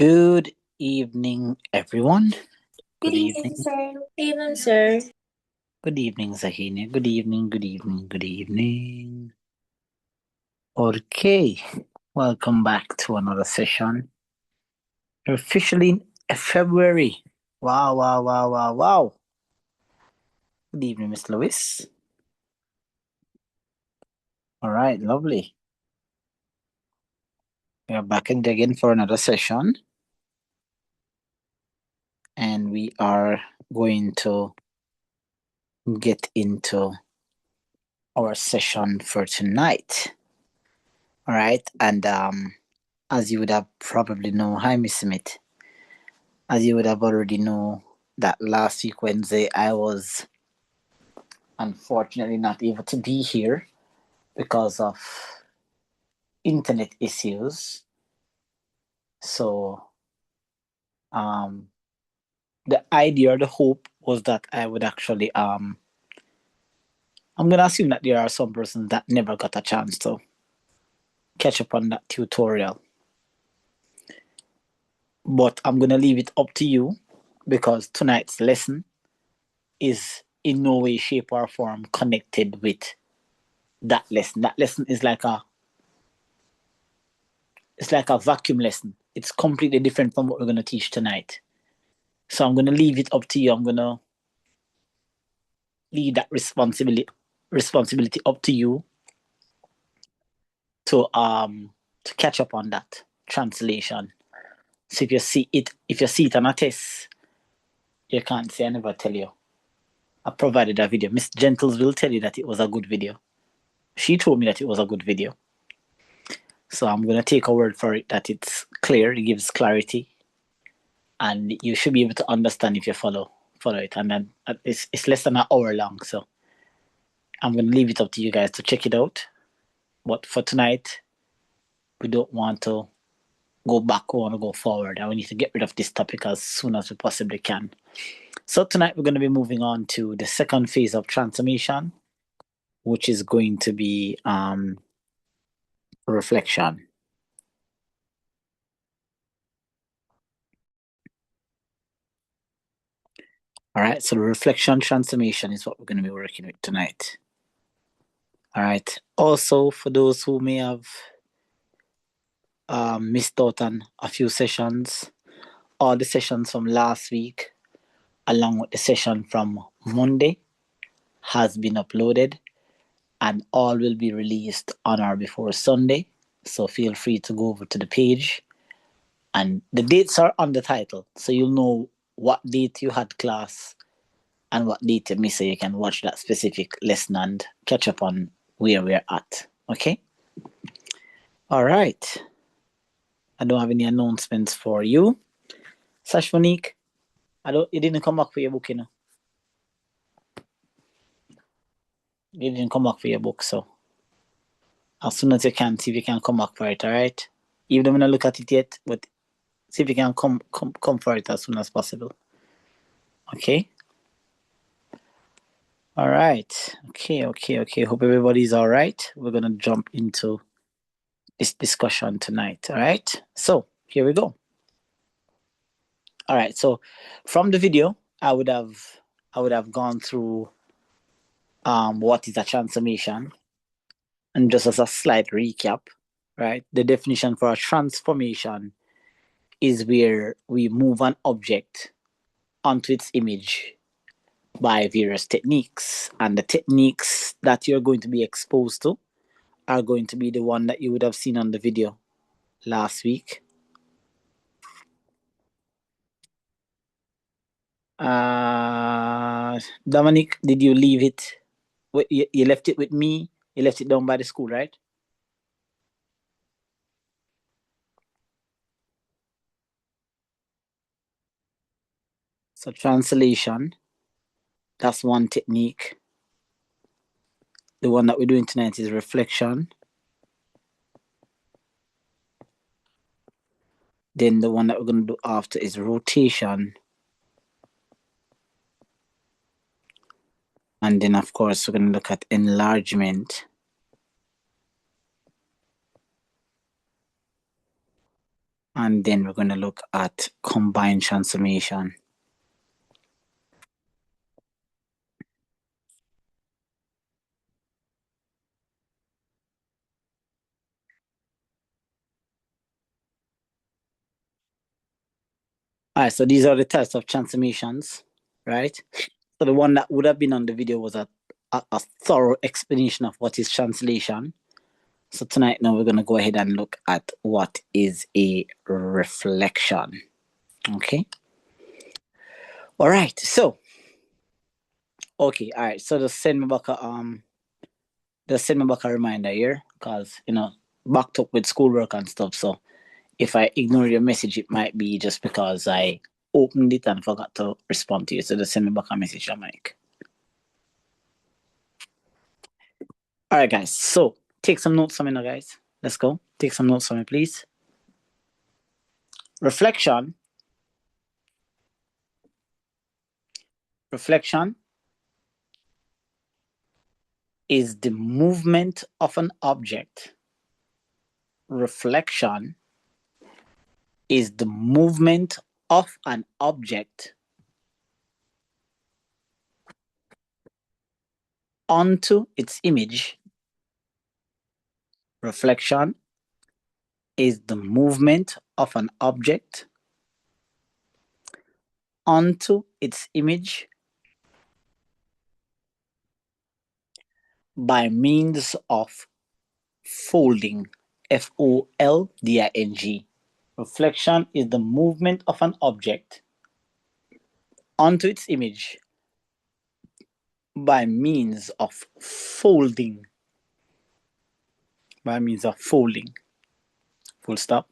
Good evening, everyone. Good evening, sir. Good evening, sir. Good evening, Zahina. Good evening, good evening, good evening. Okay, welcome back to another session. We're officially in February. Wow, wow, wow, wow, wow. Good evening, Miss Lewis. All right, lovely. We are back again for another session. And we are going to get into our session for tonight. All right, and as you would have probably know, hi Miss Smith. As you would have already know, that last week Wednesday I was unfortunately not able to be here because of internet issues. So the idea or the hope was that I would actually I'm gonna assume that there are some persons that never got a chance to catch up on that tutorial. But I'm gonna leave it up to you because tonight's lesson is in no way, shape, or form connected with that lesson. That lesson is like a vacuum lesson. It's completely different from what we're gonna teach tonight. So I'm gonna leave it up to you. I'm gonna leave that responsibility up to you to catch up on that translation. So if you see it on a test, you can't say I never tell you. I provided a video. Miss Gentles will tell you that it was a good video. She told me that it was a good video. So I'm gonna take a word for it that it's clear, it gives clarity, and you should be able to understand if you follow it. And then it's less than an hour long, so I'm gonna leave it up to you guys to check it out. But for tonight, we don't want to go back, we want to go forward, and we need to get rid of this topic as soon as we possibly can. So tonight we're going to be moving on to the second phase of transformation, which is going to be reflection. All right, so the reflection transformation is what we're going to be working with tonight. All right. Also, for those who may have missed out on a few sessions, all the sessions from last week, along with the session from Monday, has been uploaded, and all will be released on or before Sunday. So feel free to go over to the page, and the dates are on the title, so you'll know what date you had class and what date you missed, so you can watch that specific lesson and catch up on where we're at. Okay. All right. I don't have any announcements for you. Sash Monique, you didn't come back for your book, you know. You didn't come back for your book, so as soon as you can, see if you can come back for it, all right? Even though I'm not look at it yet, but see if you can come for it as soon as possible. Okay? All right. Okay. Hope everybody's all right. We're gonna jump into this discussion tonight. All right. So here we go. All right. So from the video, I would have gone through what is a transformation, and just as a slight recap, right? The definition for a transformation is where we move an object onto its image by various techniques, and the techniques that you're going to be exposed to are going to be the one that you would have seen on the video last week. Dominic, did you leave it? You left it with me. You left it down by the school, right? So translation, that's one technique. The one that we're doing tonight is reflection. Then the one that we're going to do after is rotation. And then, of course, we're going to look at enlargement. and then we're going to look at combined transformation. All right, so these are the types of transformations, right? So the one that would have been on the video was a thorough explanation of what is translation. So tonight now we're going to go ahead and look at what is a reflection. Okay. All right. So, okay. All right. So just send me back a reminder here because, backed up with schoolwork and stuff. So if I ignore your message, it might be just because I opened it and forgot to respond to you. So just send me back a message, Mike. All right, guys. So take some notes from me now, guys. Let's go. Take some notes from me, please. Reflection is the movement of an object. Reflection is the movement of an object onto its image. Reflection is the movement of an object onto its image by means of folding. Folding. Reflection is the movement of an object onto its image by means of folding. By means of folding. Full stop.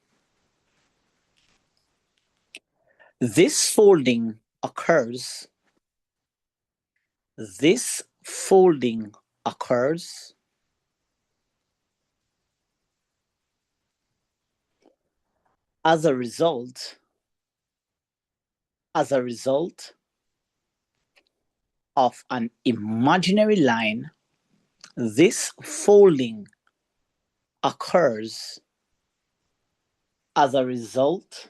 This folding occurs as a result of an imaginary line. This folding occurs as a result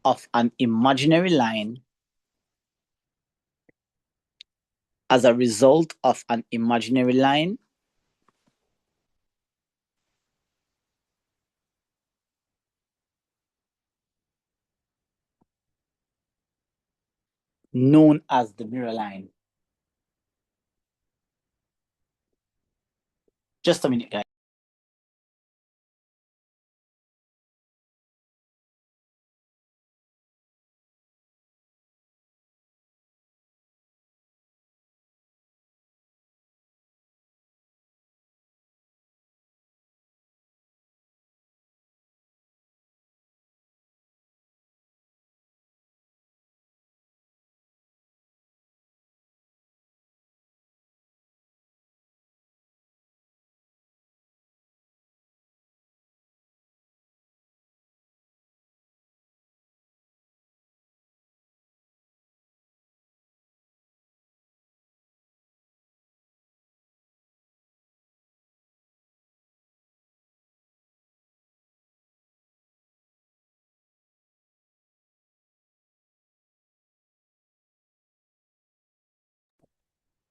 of an imaginary line. As a result of an imaginary line known as the mirror line. Just a minute, guys.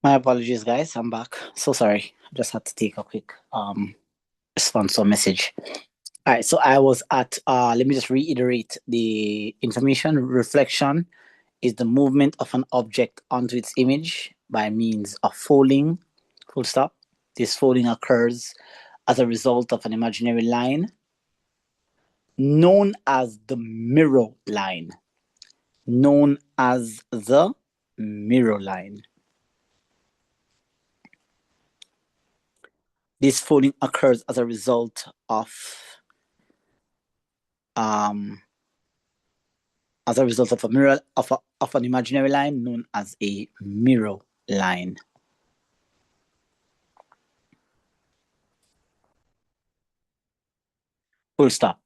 My apologies, guys. I'm back. So sorry. I just had to take a quick response or message. All right. So I was at, let me just reiterate the information. Reflection is the movement of an object onto its image by means of folding. Full stop. This folding occurs as a result of an imaginary line known as the mirror line. Known as the mirror line. This folding occurs as a result of a mirror of an imaginary line known as a mirror line. Full stop.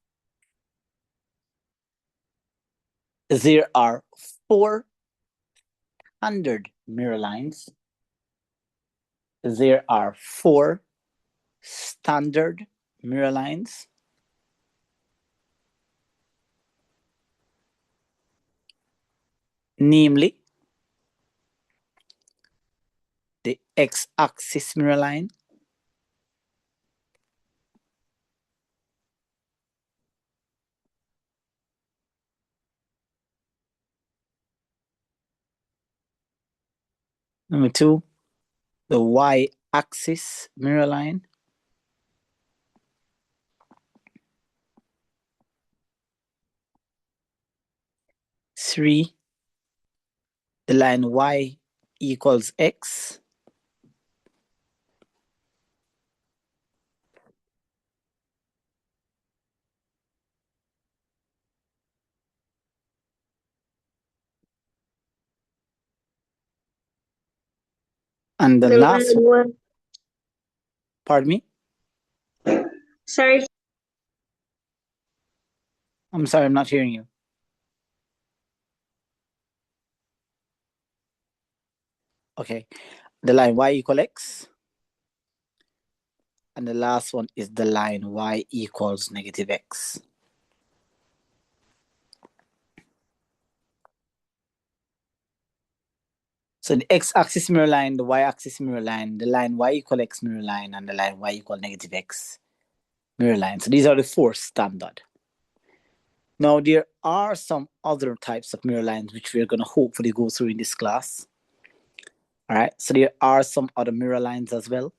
There are 4 standard mirror lines. There are 4 standard mirror lines. namely the x-axis mirror line, number 2, the y-axis mirror line, three, the line y equals x, and the last one. pardon me, Sorry. I'm sorry, I'm not hearing you. Okay, the line y equals x, and the last one is the line y equals negative x. So the x-axis mirror line, the y-axis mirror line, the line y equal x mirror line, and the line y equal negative x mirror line. So these are the 4 standard. Now there are some other types of mirror lines which we're going to hopefully go through in this class. All right, so there are some other mirror lines as well.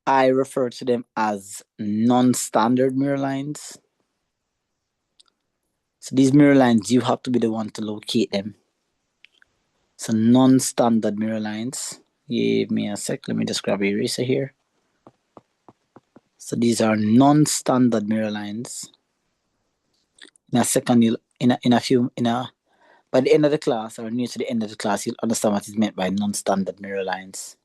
I refer to them as non-standard mirror lines. So these mirror lines, you have to be the one to locate them. So non-standard mirror lines. Give me a sec. Let me just grab a eraser here. So these are non-standard mirror lines. In a second, by the end of the class or near to the end of the class, you'll understand what is meant by non-standard mirror lines.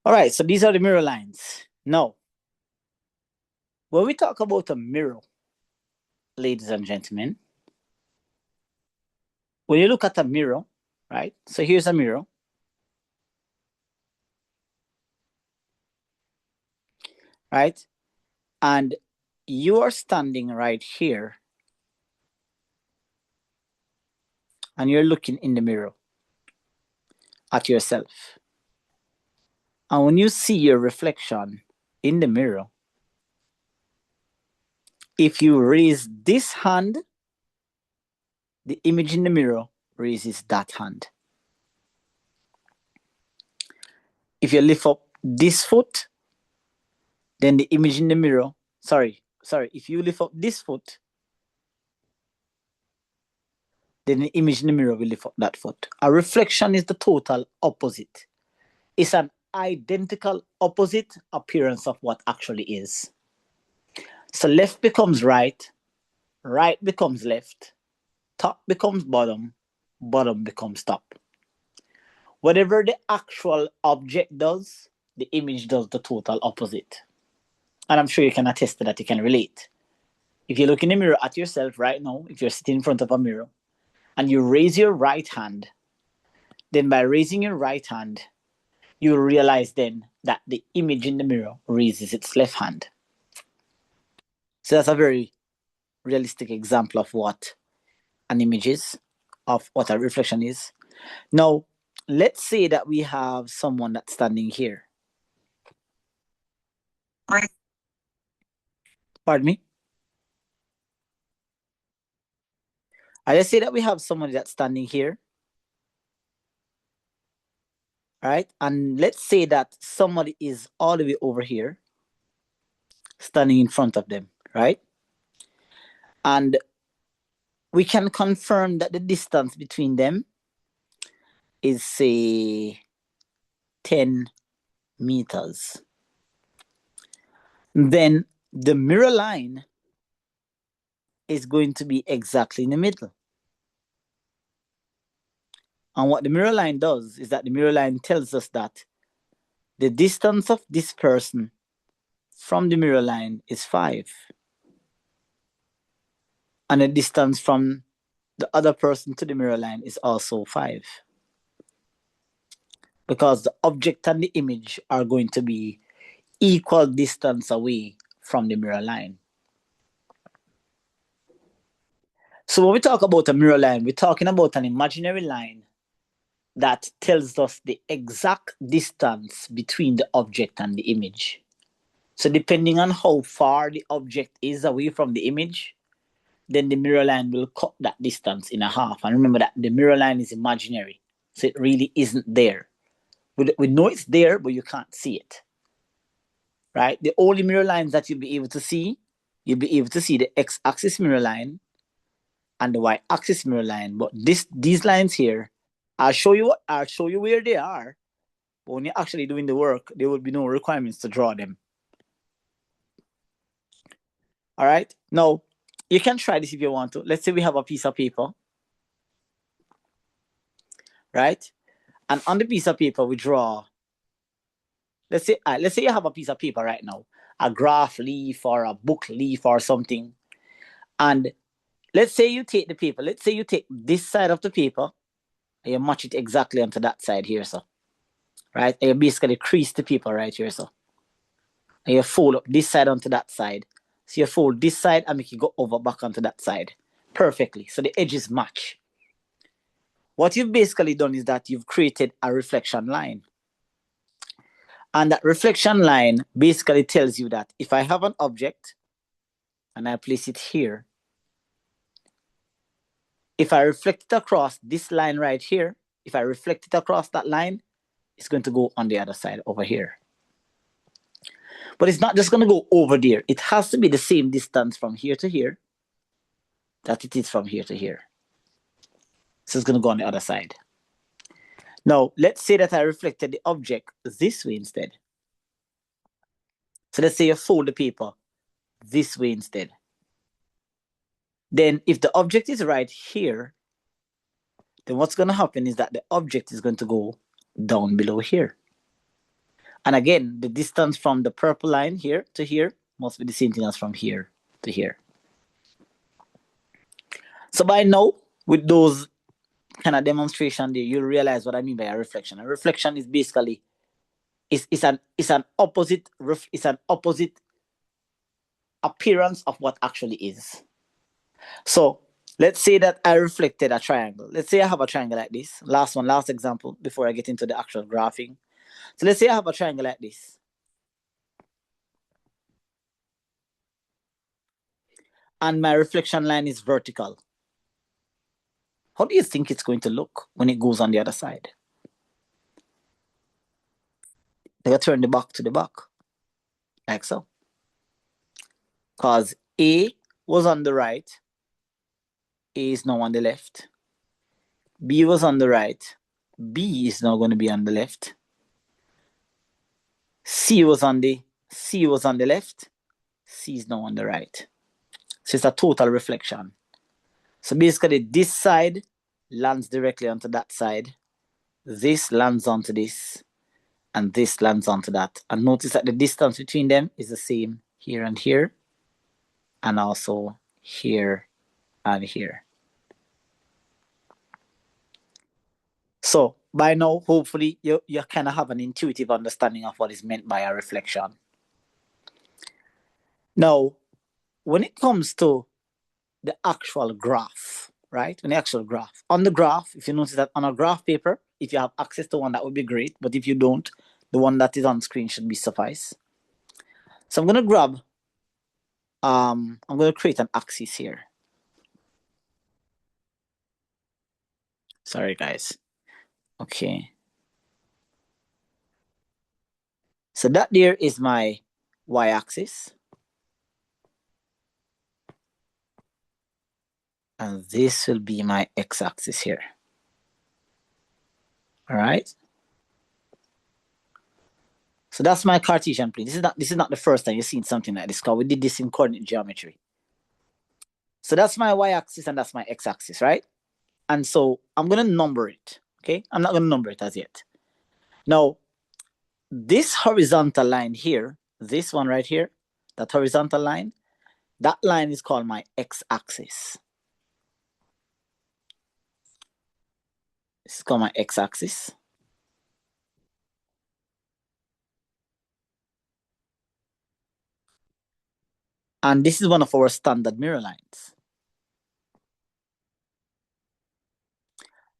All right, so these are the mirror lines. Now, when we talk about a mirror, ladies and gentlemen, when you look at a mirror, right? So here's a mirror. Right? And you are standing right here and you're looking in the mirror at yourself. And when you see your reflection in the mirror, if you raise this hand, the image in the mirror raises that hand. If you lift up this foot, then the image in the mirror, if you lift up this foot, then the image in the mirror will lift up that foot. A reflection is the total opposite. It's an identical opposite appearance of what actually is. So left becomes right, right becomes left, top becomes bottom, bottom becomes top. Whatever the actual object does, the image does the total opposite. And I'm sure you can attest to that, you can relate. If you look in the mirror at yourself right now, if you're sitting in front of a mirror, and you raise your right hand, then by raising your right hand, you realize then that the image in the mirror raises its left hand. So that's a very realistic example of what an image is, of what a reflection is. Now, let's say that we have someone that's standing here. Pardon me? Let's say that we have someone that's standing here. Right? And let's say that somebody is all the way over here, standing in front of them, right? And we can confirm that the distance between them is, say, 10 meters. Then the mirror line is going to be exactly in the middle. And what the mirror line does is that the mirror line tells us that the distance of this person from the mirror line is 5. And the distance from the other person to the mirror line is also 5. because the object and the image are going to be equal distance away from the mirror line. So when we talk about a mirror line, we're talking about an imaginary line that tells us the exact distance between the object and the image. So depending on how far the object is away from the image, then the mirror line will cut that distance in half. And remember that the mirror line is imaginary, so it really isn't there. We know it's there, but you can't see it, right? The only mirror lines that you'll be able to see the x-axis mirror line and the y-axis mirror line. But these lines here, I'll show you where they are. But when you're actually doing the work, there will be no requirements to draw them. All right. Now, you can try this if you want to. Let's say we have a piece of paper, right? And on the piece of paper, we draw. Let's say you have a piece of paper right now, a graph leaf or a book leaf or something. And let's say you take the paper. Let's say you take this side of the paper and you match it exactly onto that side here, so. Right? And you basically crease the paper right here, so. And you fold up this side onto that side. So you fold this side and make it go over back onto that side perfectly. So the edges match. What you've basically done is that you've created a reflection line. And that reflection line basically tells you that if I have an object and I place it here, if I reflect it across this line right here, if I reflect it across that line, it's going to go on the other side over here. But it's not just going to go over there. It has to be the same distance from here to here that it is from here to here. So it's going to go on the other side. Now, let's say that I reflected the object this way instead. So let's say you fold the paper this way instead. Then if the object is right here, then what's going to happen is that the object is going to go down below here. And again, the distance from the purple line here to here must be the same thing as from here to here. So by now, with those kind of demonstration there, you'll realize what I mean by a reflection. A reflection is basically it's an opposite appearance of what actually is. So let's say that I reflected a triangle. Let's say I have a triangle like this. Last example before I get into the actual graphing. So let's say I have a triangle like this. And my reflection line is vertical. How do you think it's going to look when it goes on the other side? They turn the back to the back, like so. Because A was on the right, A is now on the left. B was on the right, B is now going to be on the left. C was on the left, C is now on the right. So it's a total reflection. So basically this side lands directly onto that side. This lands onto this. And this lands onto that. And notice that the distance between them is the same here and here. And also here and here. So by now, hopefully, you kind of have an intuitive understanding of what is meant by a reflection. Now, when it comes to the actual graph, right? On the graph, if you notice that on a graph paper, if you have access to one, that would be great. But if you don't, the one that is on screen should be suffice. So I'm going to create an axis here. Sorry, guys. Okay. So that there is my y-axis. And this will be my x-axis here. All right. So that's my Cartesian plane. This is not the first time you've seen something like this, because we did this in coordinate geometry. So that's my y-axis and that's my x-axis, right? And so I'm going to number it, okay? I'm not going to number it as yet. Now, this horizontal line here, this one right here, that horizontal line, that line is called my x-axis. This is called my x-axis. And this is one of our standard mirror lines.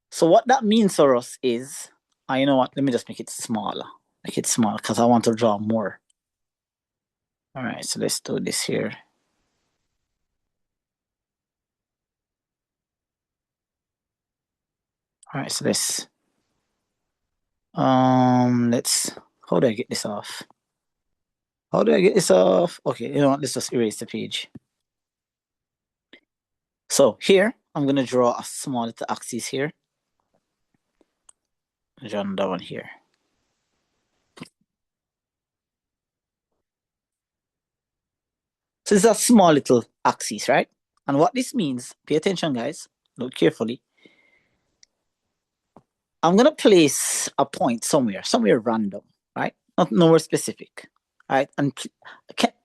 So what that means for us is, you know what, let me just make it smaller. Make it small because I want to draw more. All right, so let's do this here. All right, so how do I get this off? How do I get this off? Okay, you know what, let's just erase the page. So here, I'm gonna draw a small little axis here. Draw another one here. So this is a small little axis, right? And what this means, pay attention guys, look carefully. I'm gonna place a point somewhere random, right? Not nowhere specific, right? And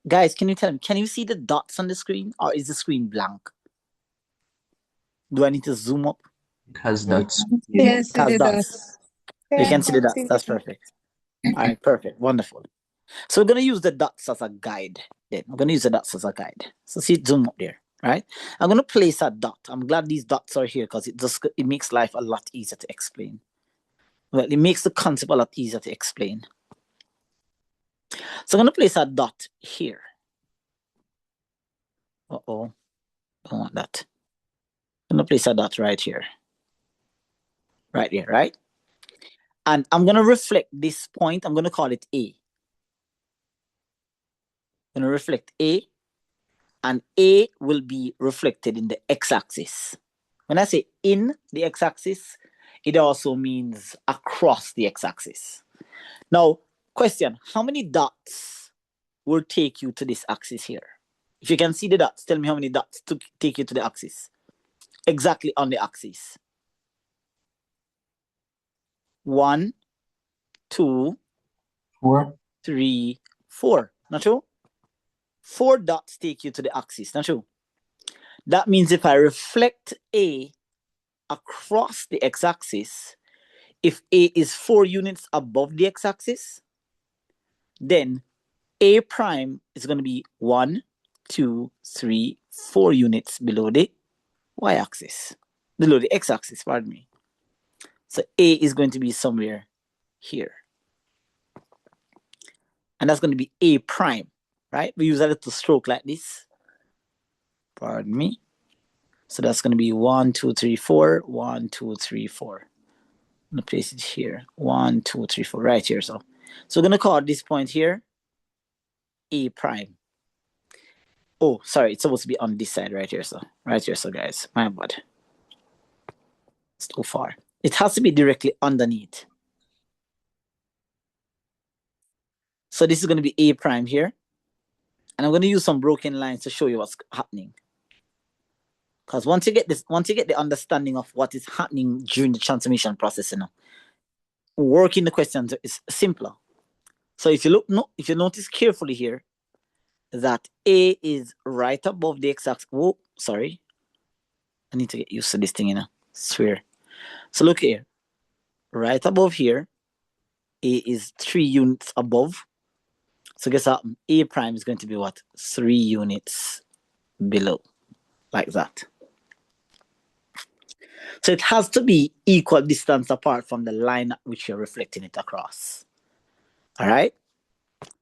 guys, can you tell me, can you see the dots on the screen, or is the screen blank? Do I need to zoom up? It has dots. Yes, It has it dots. does. You can see the dots. That's perfect. All right, perfect, wonderful. So we're gonna use the dots as a guide. Then we're gonna use the dots as a guide. So see, zoom up there, right? I'm gonna place a dot. I'm glad these dots are here because it makes life a lot easier to explain. Well, it makes the concept a lot easier to explain. So I'm gonna place a dot here. Uh-oh, don't want that. I'm gonna place a dot right here. Right here, right? And I'm gonna reflect this point. I'm gonna call it A. I'm gonna reflect A, and A will be reflected in the x-axis. When I say in the x-axis, it also means across the x-axis. Now, question, how many dots will take you to this axis here? If you can see the dots, tell me how many dots to take you to the axis. Exactly on the axis. 1, 2, 4. 3, 4. Not true? 4 dots take you to the axis. Not true? That means if I reflect A across the x-axis, if A is 4 units above the x-axis, then A prime is going to be 1, 2, 3, 4 units below the y-axis, below the x-axis, pardon me. So A is going to be somewhere here. And that's going to be A prime, right? We use a little stroke like this. Pardon me. So that's going to be 1, 2, 3, 4, 1, 2, 3, 4. I'm going to place it here. 1, 2, 3, 4, right here. So we're going to call this point here A prime. Oh, sorry, it's supposed to be on this side right here. So right here, so guys, my bad. It's too far. It has to be directly underneath. So this is going to be A prime here. And I'm going to use some broken lines to show you what's happening. Because once you get the understanding of what is happening during the transformation process, working the questions is simpler. So if you notice carefully here, that A is right above the x-axis. Whoa, sorry. I need to get used to this thing, Swear. So look here. Right above here, A is 3 units above. So guess what? A prime is going to be what? 3 units below. Like that. So it has to be equal distance apart from the line at which you're reflecting it across. All right?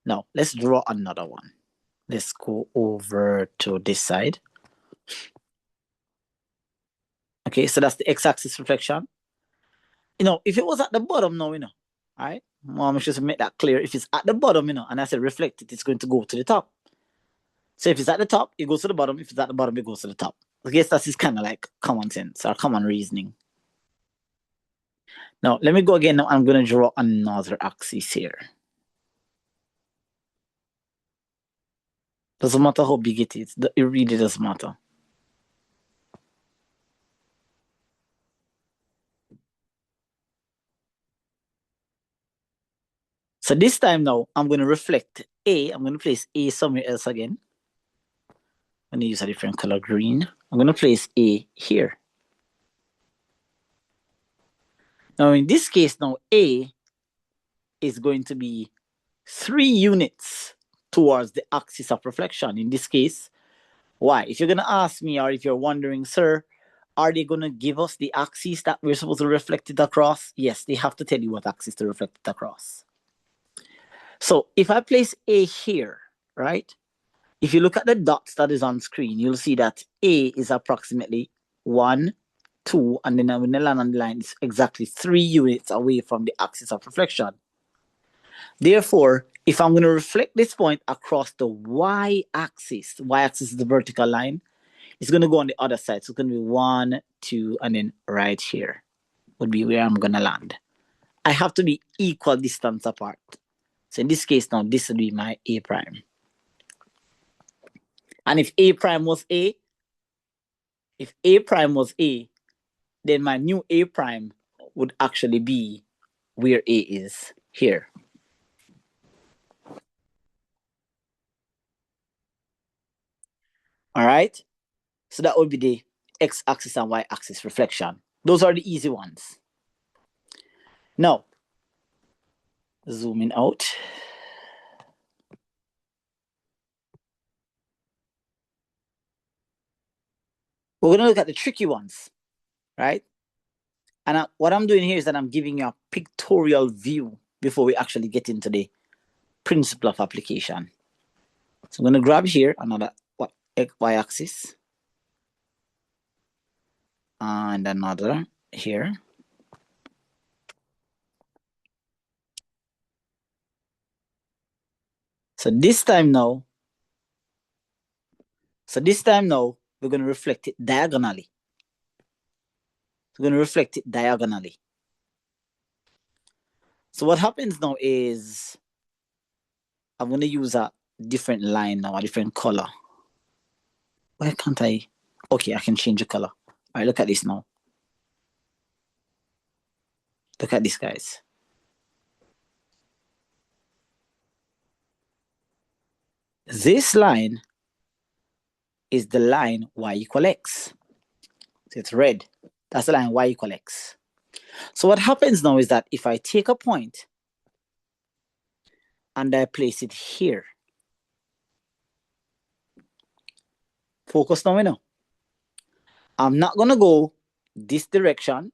Now, let's draw another one. Let's go over to this side. Okay, so that's the x-axis reflection. If it was at the bottom now, all right? Mom should make that clear. If it's at the bottom, and I said reflect it, it's going to go to the top. So if it's at the top, it goes to the bottom. If it's at the bottom, it goes to the top. I guess that's just kind of like common sense or common reasoning. Now, let me go again. Now I'm going to draw another axis here. Doesn't matter how big it is. It really doesn't matter. So this time now, I'm going to reflect A. I'm going to place A somewhere else again. I'm going to use a different color, green. I'm going to place A here. Now, in this case, now A is going to be 3 units towards the axis of reflection. In this case, why? If you're going to ask me, or if you're wondering, sir, are they going to give us the axis that we're supposed to reflect it across? Yes, they have to tell you what axis to reflect it across. So if I place A here, right? If you look at the dots that is on screen, you'll see that A is approximately 1, 2, and then when the land on the line is exactly 3 units away from the axis of reflection. Therefore, if I'm going to reflect this point across the y-axis is the vertical line, it's going to go on the other side. So it's going to be 1, 2, and then right here would be where I'm going to land. I have to be equal distance apart. So in this case now, this would be my A prime. And if A prime was A, then my new A prime would actually be where A is, here. All right? So that would be the x-axis and y-axis reflection. Those are the easy ones. Now, zooming out. We're going to look at the tricky ones, right? And what I'm doing here is that I'm giving you a pictorial view before we actually get into the principle of application. So I'm going to grab here another y-axis and another here. So this time now, we're going to reflect it diagonally. We're going to reflect it diagonally. So what happens now is I'm going to use a different line now, a different color. Why can't I? Okay, I can change the color. All right, look at this now. Look at this, guys. This line is the line y equal x. So it's red. That's the line y equal x. So what happens now is that if I take a point and I place it here, focus now, I'm not going to go this direction.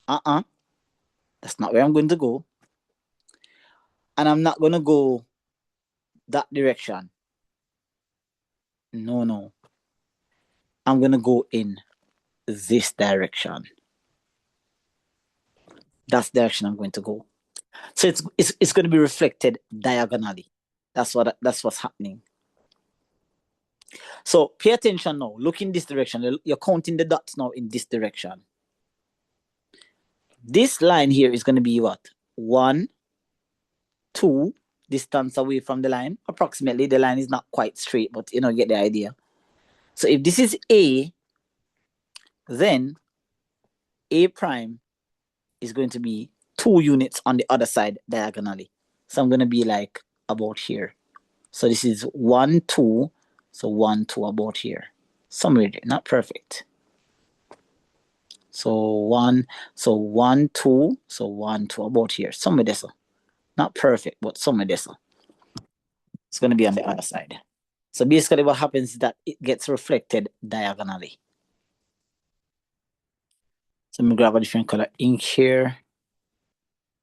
That's not where I'm going to go. And I'm not going to go that direction. No. I'm going to go in this direction. That's the direction I'm going to go. So it's going to be reflected diagonally. That's what's happening. So pay attention now. Look in this direction. You're counting the dots now in this direction. This line here is going to be what? 1, 2 distance away from the line. Approximately, the line is not quite straight, but you get the idea. So if this is A, then A prime is going to be 2 units on the other side diagonally. So I'm going to be like about here. So this is 1, 2. So 1, 2 about here. Somewhere there, not perfect. So 1, 2. So 1, 2 about here. Somewhere there. So not perfect, but somewhere there. So it's going to be on the other side. So basically what happens is that it gets reflected diagonally. So let me grab a different color ink here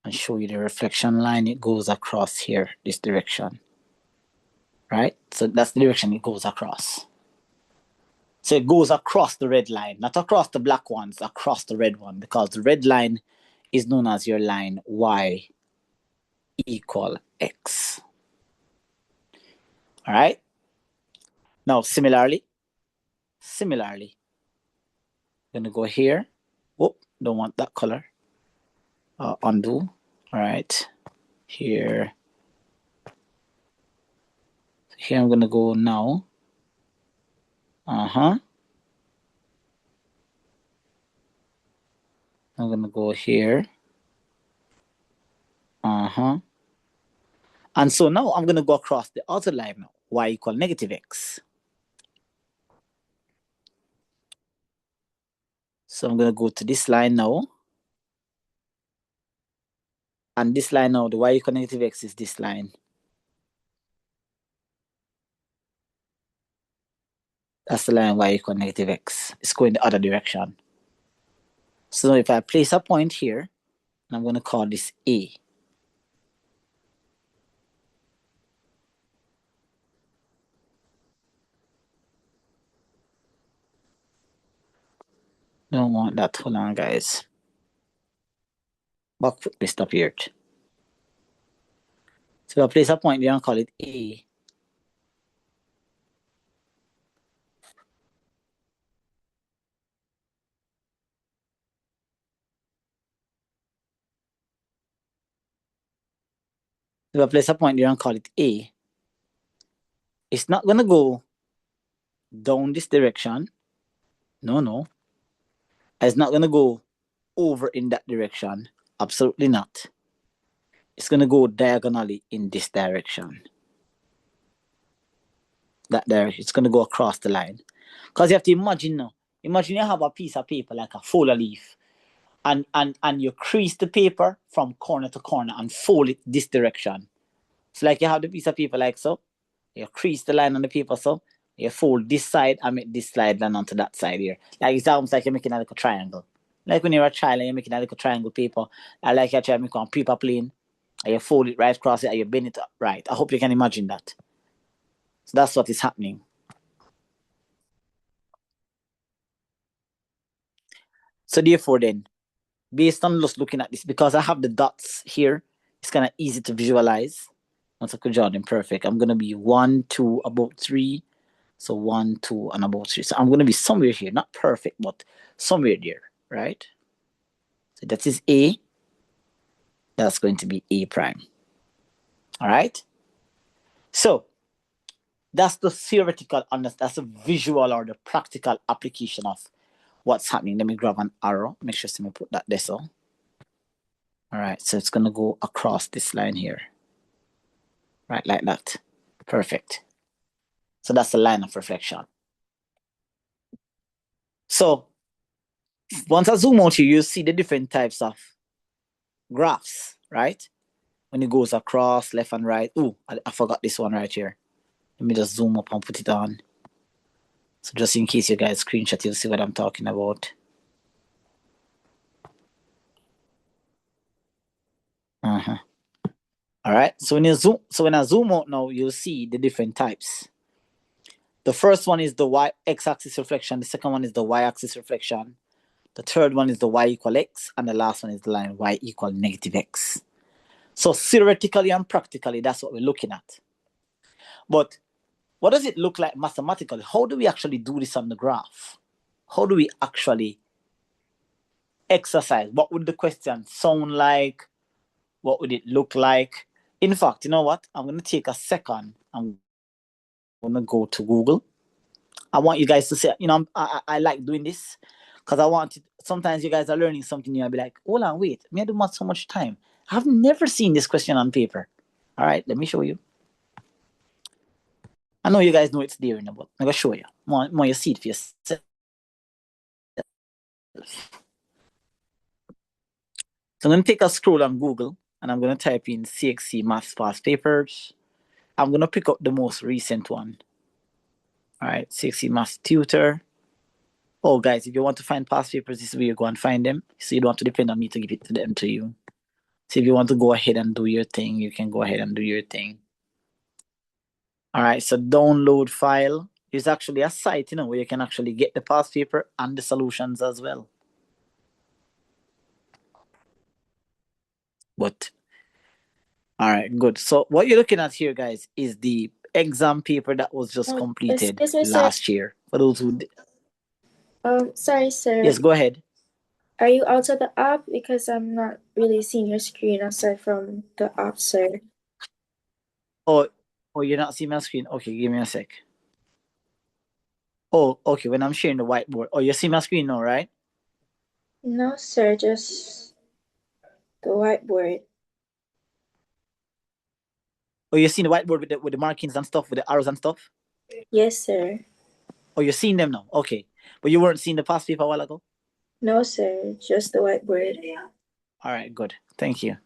and show you the reflection line. It goes across here, this direction. Right? So that's the direction it goes across. So it goes across the red line, not across the black ones, across the red one, because the red line is known as your line y equal x. All right? Now, similarly, I'm going to go here. Oh, don't want that color. Undo. All right. Here. Here I'm going to go now. I'm going to go here. And so now I'm going to go across the other line now. Y equal negative x. So I'm going to go to this line now. And this line now, the y equal negative x is this line. That's the line y equal negative x. It's going the other direction. So if I place a point here, and I'm going to call this A. Don't want that. Hold on, guys. Back foot list up here. So if I place a point there and call it A. If I place a point there and call it A, it's not going to go down this direction. No. It's not going to go over in that direction. Absolutely not. It's going to go diagonally in this direction. That direction. It's going to go across the line. Because you have to imagine now. Imagine you have a piece of paper like a folder leaf. And you crease the paper from corner to corner and fold it this direction. So like you have the piece of paper like so. You crease the line on the paper so. You fold this side and make this slide land onto that side here. Like it's almost like you're making a little triangle. Like when you're a child and you're making a little triangle paper. I like you try to make one paper plane. And you fold it right across it and you bend it up right. I hope you can imagine that. So that's what is happening. So therefore then, based on just looking at this, because I have the dots here, it's kind of easy to visualize. Once I could draw them perfect, I'm going to be 1, 2, about 3. So 1, 2, and about 3. So I'm going to be somewhere here, not perfect, but somewhere there, right? So that is A. That's going to be A prime. All right? So that's the theoretical, that's the visual or the practical application of what's happening. Let me grab an arrow. Make sure to put that there. So. All right, so it's going to go across this line here. Right, like that. Perfect. So that's the line of reflection. So once I zoom out here, you see the different types of graphs, right? When it goes across, left and right. Oh, I forgot this one right here. Let me just zoom up and put it on. So just in case you guys screenshot, you'll see what I'm talking about. All right. So when I zoom out now, you'll see the different types. The first one is the x-axis reflection. The second one is the y-axis reflection. The third one is the y equal x. And the last one is the line y equal negative x. So theoretically and practically, that's what we're looking at. But what does it look like mathematically? How do we actually do this on the graph? How do we actually exercise? What would the question sound like? What would it look like? In fact, you know what? I'm going to take a second. I'm going to go to Google. I want you guys to say, I like doing this because I want to, sometimes you guys are learning something new. I'll be like, hold on, wait, me I do not so much time. I've never seen this question on paper. All right, let me show you. I know you guys know it's there, but I'm going to show you. More you see it for yourself. So I'm going to take a scroll on Google and I'm going to type in CSEC Maths Past Papers. I'm going to pick up the most recent one. All right, CSEC Maths Tutor. Oh, guys, if you want to find past papers, this is where you go and find them. So you don't have to depend on me to give it to them to you. So if you want to go ahead and do your thing, you can go ahead and do your thing. All right, so download file is actually a site, where you can actually get the past paper and the solutions as well. But, all right, good. So what you're looking at here, guys, is the exam paper that was just completed last year. For those who... Sorry, sir. Yes, go ahead. Are you out of the app? Because I'm not really seeing your screen aside from the app, sir. Oh, you're not seeing my screen? Okay, give me a sec. Oh, okay, when I'm sharing the whiteboard. Oh, you see my screen now, right? No, sir, just the whiteboard. Oh, you're seeing the whiteboard with the markings and stuff, with the arrows and stuff? Yes, sir. Oh, you're seeing them now? Okay. But you weren't seeing the past paper a while ago? No, sir, just the whiteboard. All right, good. Thank you.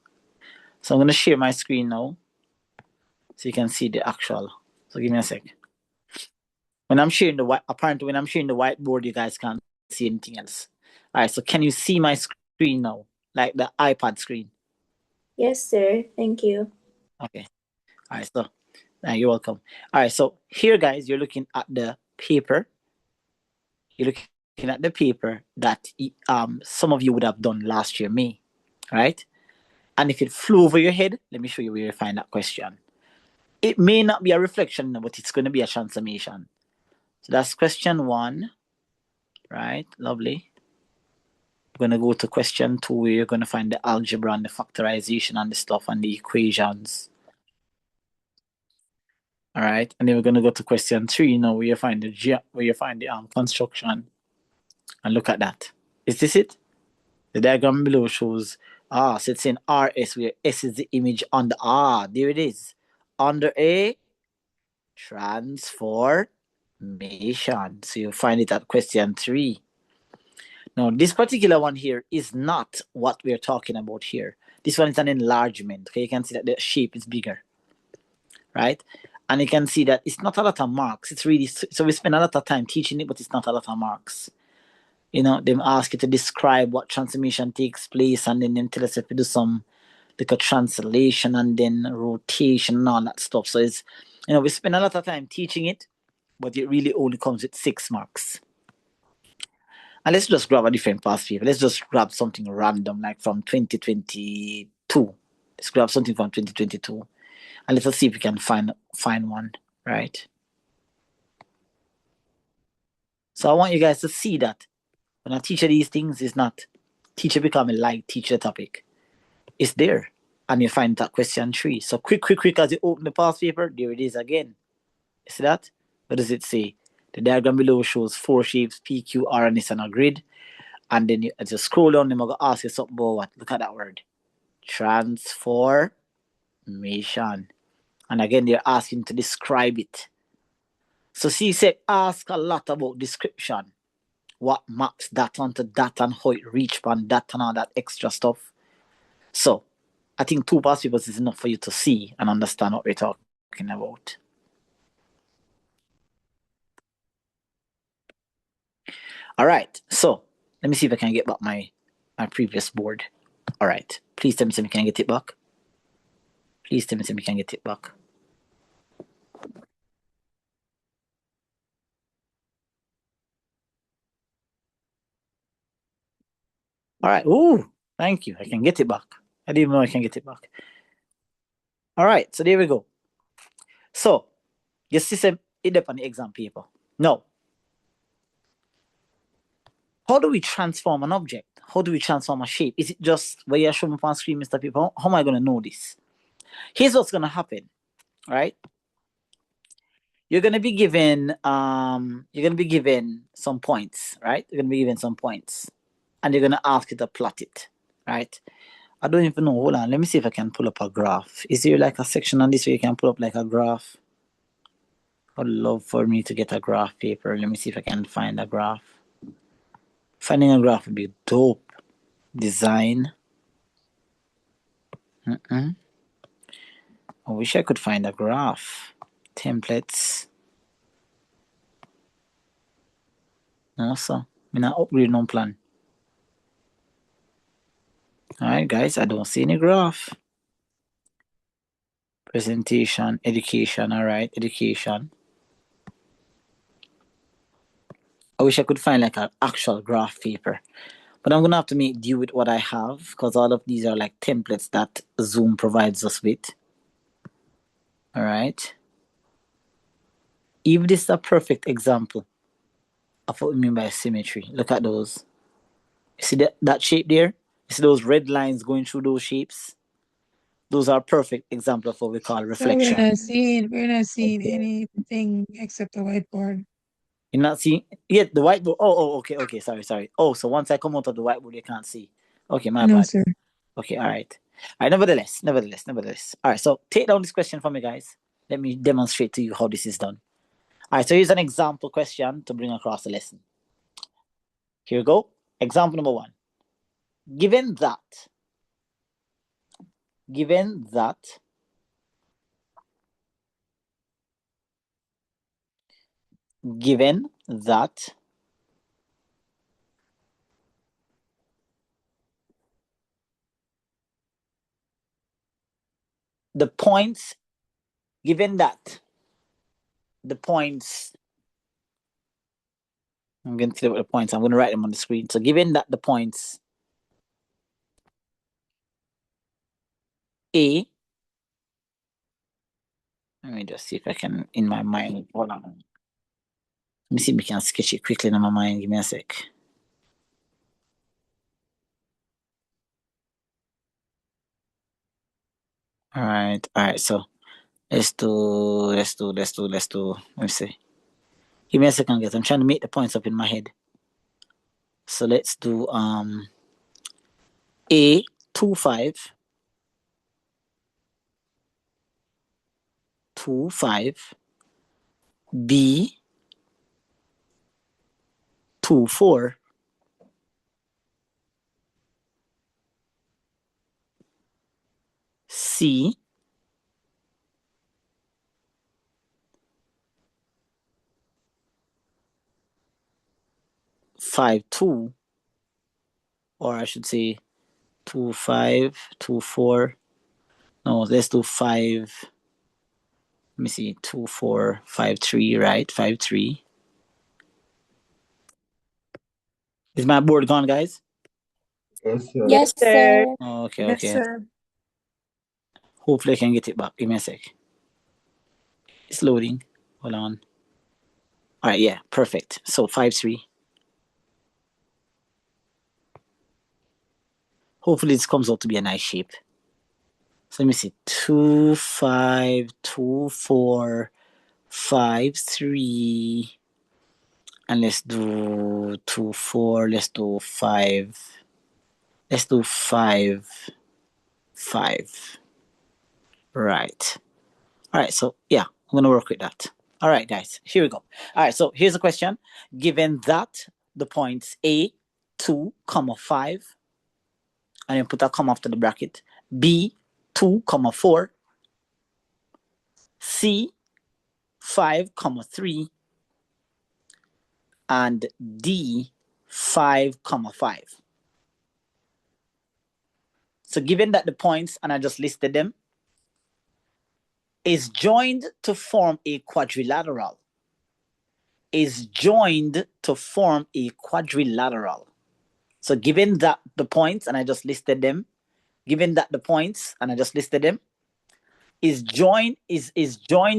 So I'm going to share my screen now so you can see the actual. So give me a sec. When I'm sharing the apparently when I'm sharing the whiteboard, you guys can't see anything else. All right, so can you see my screen now, like the iPad screen? Yes, sir. Thank you. Okay. All right, so you're welcome. All right, so here, guys, you're looking at the paper. You're looking at the paper that some of you would have done last year, May, right? And if it flew over your head, let me show you where you find that question. It may not be a reflection, but it's going to be a transformation. So that's question 1, right? Lovely. We're going to go to question 2, where you're going to find the algebra and the factorization and the stuff and the equations. All right, and then we're going to go to question 3 now, where you find the construction, and look at that. Is this it? The diagram below shows so it's in RS, where S is the image on the there it is, under a transformation. So you find it at question 3. Now, this particular one here is not what we're talking about here. This one is an enlargement. Okay, you can see that the shape is bigger, right? And you can see that it's not a lot of marks. It's really, so we spend a lot of time teaching it, but it's not a lot of marks. You know, they ask you to describe what transformation takes place, and then they tell us if we do some like a translation and then rotation and all that stuff. So it's, you know, we spend a lot of time teaching it, but it really only comes with 6 marks. And let's just grab a different past paper. Let's just grab something random, like from 2022. Let's grab something from 2022. And let's see if we can find one, right? So I want you guys to see that when I teach you these things, it's not teacher become a light, teach the topic. It's there. And you find that question 3. So quick, as you open the past paper, there it is again. You see that? What does it say? The diagram below shows 4 shapes, P, Q, R, and S on a grid. And then as you scroll down, I'm going to ask you something about what? Look at that word. Transformation. And again, they're asking to describe it. So CSEC ask a lot about description. What maps that onto that and how it reach on that and all that extra stuff. So I think 2 past papers is enough for you to see and understand what we're talking about. All right, so let me see if I can get back my previous board. All right, please tell me if we can get it back. Please tell me if we can get it back. All right, ooh, thank you. I can get it back. I didn't even know I can get it back. All right, so there we go. So your system it up on the exam paper. Now, how do we transform an object? How do we transform a shape? Is it just where you're showing up on screen, Mr. People? How am I going to know this? Here's what's going to happen, right? You're going to be given some points, right? You're going to be given some points, and you're going to ask you to plot it, right? I don't even know. Hold on. Let me see if I can pull up a graph. Is there like a section on this where you can pull up like a graph? I'd love for me to get a graph paper. Let me see if I can find a graph. Finding a graph would be dope. Design. I wish I could find a graph. Templates. No, sir. I'm not upgrade no plan. Alright, guys, I don't see any graph. Presentation, education, alright, education. I wish I could find like an actual graph paper. But I'm gonna have to make do with what I have, because all of these are like templates that Zoom provides us with. Alright. If this is a perfect example of what we mean by symmetry, look at those. You see that shape there? You see those red lines going through those shapes? Those are perfect example of what we call reflection. So we're not seeing anything except the whiteboard. You're not seeing yet the whiteboard. Okay. Sorry. Oh, so once I come out of the whiteboard, you can't see. Okay, my No, bad. sir. Okay, all right. Nevertheless. All right, so take down this question for me, guys. Let me demonstrate to you how this is done. All right, so here's an example question to bring across the lesson. Here we go. Example number 1. Given that given that the points, given that the points, I'm going to tell you what the points, I'm going to write them on the screen. So given that the points A, let me just see if I can, in my mind, hold on. Let me see if we can sketch it quickly in my mind. Give me a sec. All right. So let's do. Let me see. Give me a second, guys. I'm trying to make the points up in my head. So let's do A 25 B 24 C 52, or I should say 25 24. No, let's do 5. Let me see, 24 53, right? 53. Is my board gone, guys? Yes, sir. Yes, sir. Okay, Yes, okay. sir. Hopefully I can get it back. Give me a sec. It's loading. Hold on. All right, yeah, perfect. So 5-3. Hopefully this comes out to be a nice shape. So let me see. 2 5 2 4 5 3. And let's do 2 4. Let's do 5. Let's do 5 5. Right. All right, so yeah, I'm going to work with that. All right, guys, here we go. All right, so here's a question. Given that the points A, 2, 5, and then put a comma after the bracket, B, 2, 4, C, 5, 3, and D, 5, 5. So given that the points, and I just listed them, is joined to form a quadrilateral. Is joined to form a quadrilateral. So given that the points, and I just listed them, given that the points, and I just listed them, is joined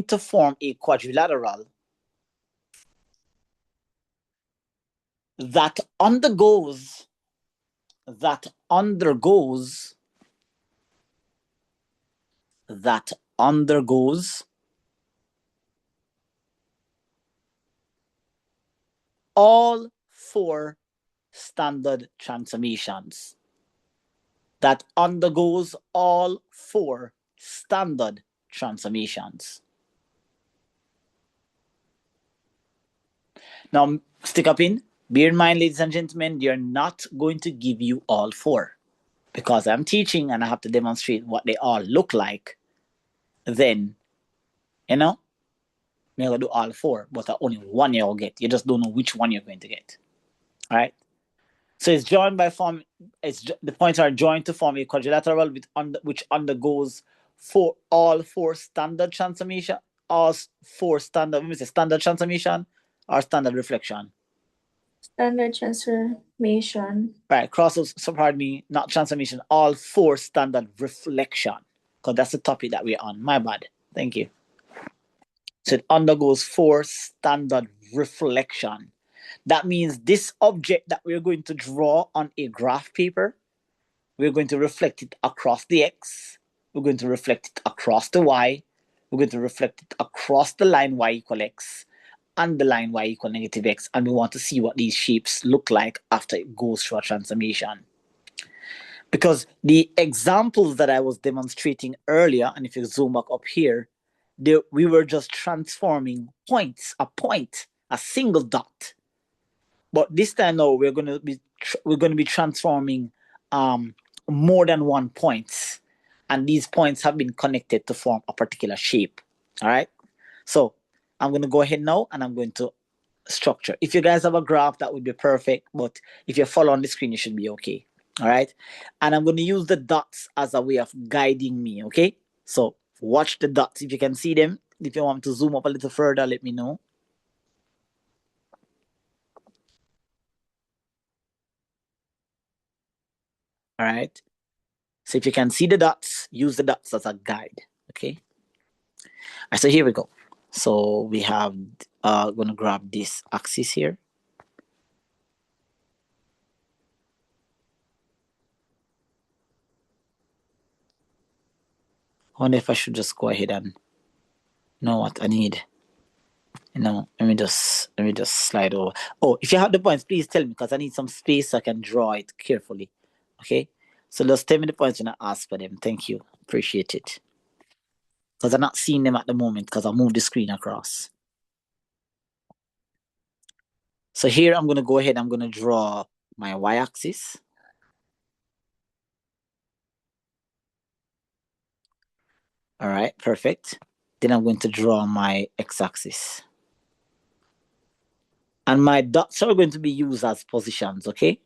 to form a quadrilateral that undergoes all 4 standard transformations. That undergoes all 4 standard transformations. Now, stick up in. Bear in mind, ladies and gentlemen, they're not going to give you all 4. Because I'm teaching and I have to demonstrate what they all look like. Then, you're going to do all 4, but only one you'll get. You just don't know which one you're going to get. All right? So it's joined by form. The points are joined to form a quadrilateral which undergoes all 4 standard transformation, all 4 standard. Let me say standard transformation or standard reflection. Standard transformation. Right, pardon me, not transformation. All 4 standard reflection, because that's the topic that we're on. My bad. Thank you. So it undergoes 4 standard reflection. That means this object that we're going to draw on a graph paper, we're going to reflect it across the X, we're going to reflect it across the Y, we're going to reflect it across the line Y equal X and the line Y equal negative X, and we want to see what these shapes look like after it goes through a transformation. Because the examples that I was demonstrating earlier, and if you zoom back up here, we were just transforming points, a single dot. But this time now we're going to be transforming more than one points, and these points have been connected to form a particular shape. All right. So I'm going to go ahead now, and I'm going to structure. If you guys have a graph, that would be perfect. But if you follow on the screen, you should be okay. All right. And I'm going to use the dots as a way of guiding me. Okay. So watch the dots. If you can see them, if you want to zoom up a little further, let me know. All right. So if you can see the dots, use the dots as a guide. Okay. All right, so here we go. So we have, going to grab this axis here. I wonder if I should just go ahead and, you know what I need. Let me just slide over. Oh, if you have the points, please tell me, because I need some space so I can draw it carefully. Okay. So just tell me the points when I ask for them. Thank you. Appreciate it. Because I'm not seeing them at the moment because I moved the screen across. So here I'm going to go ahead. I'm going to draw my y-axis. All right, perfect. Then I'm going to draw my x-axis. And my dots are going to be used as positions, okay?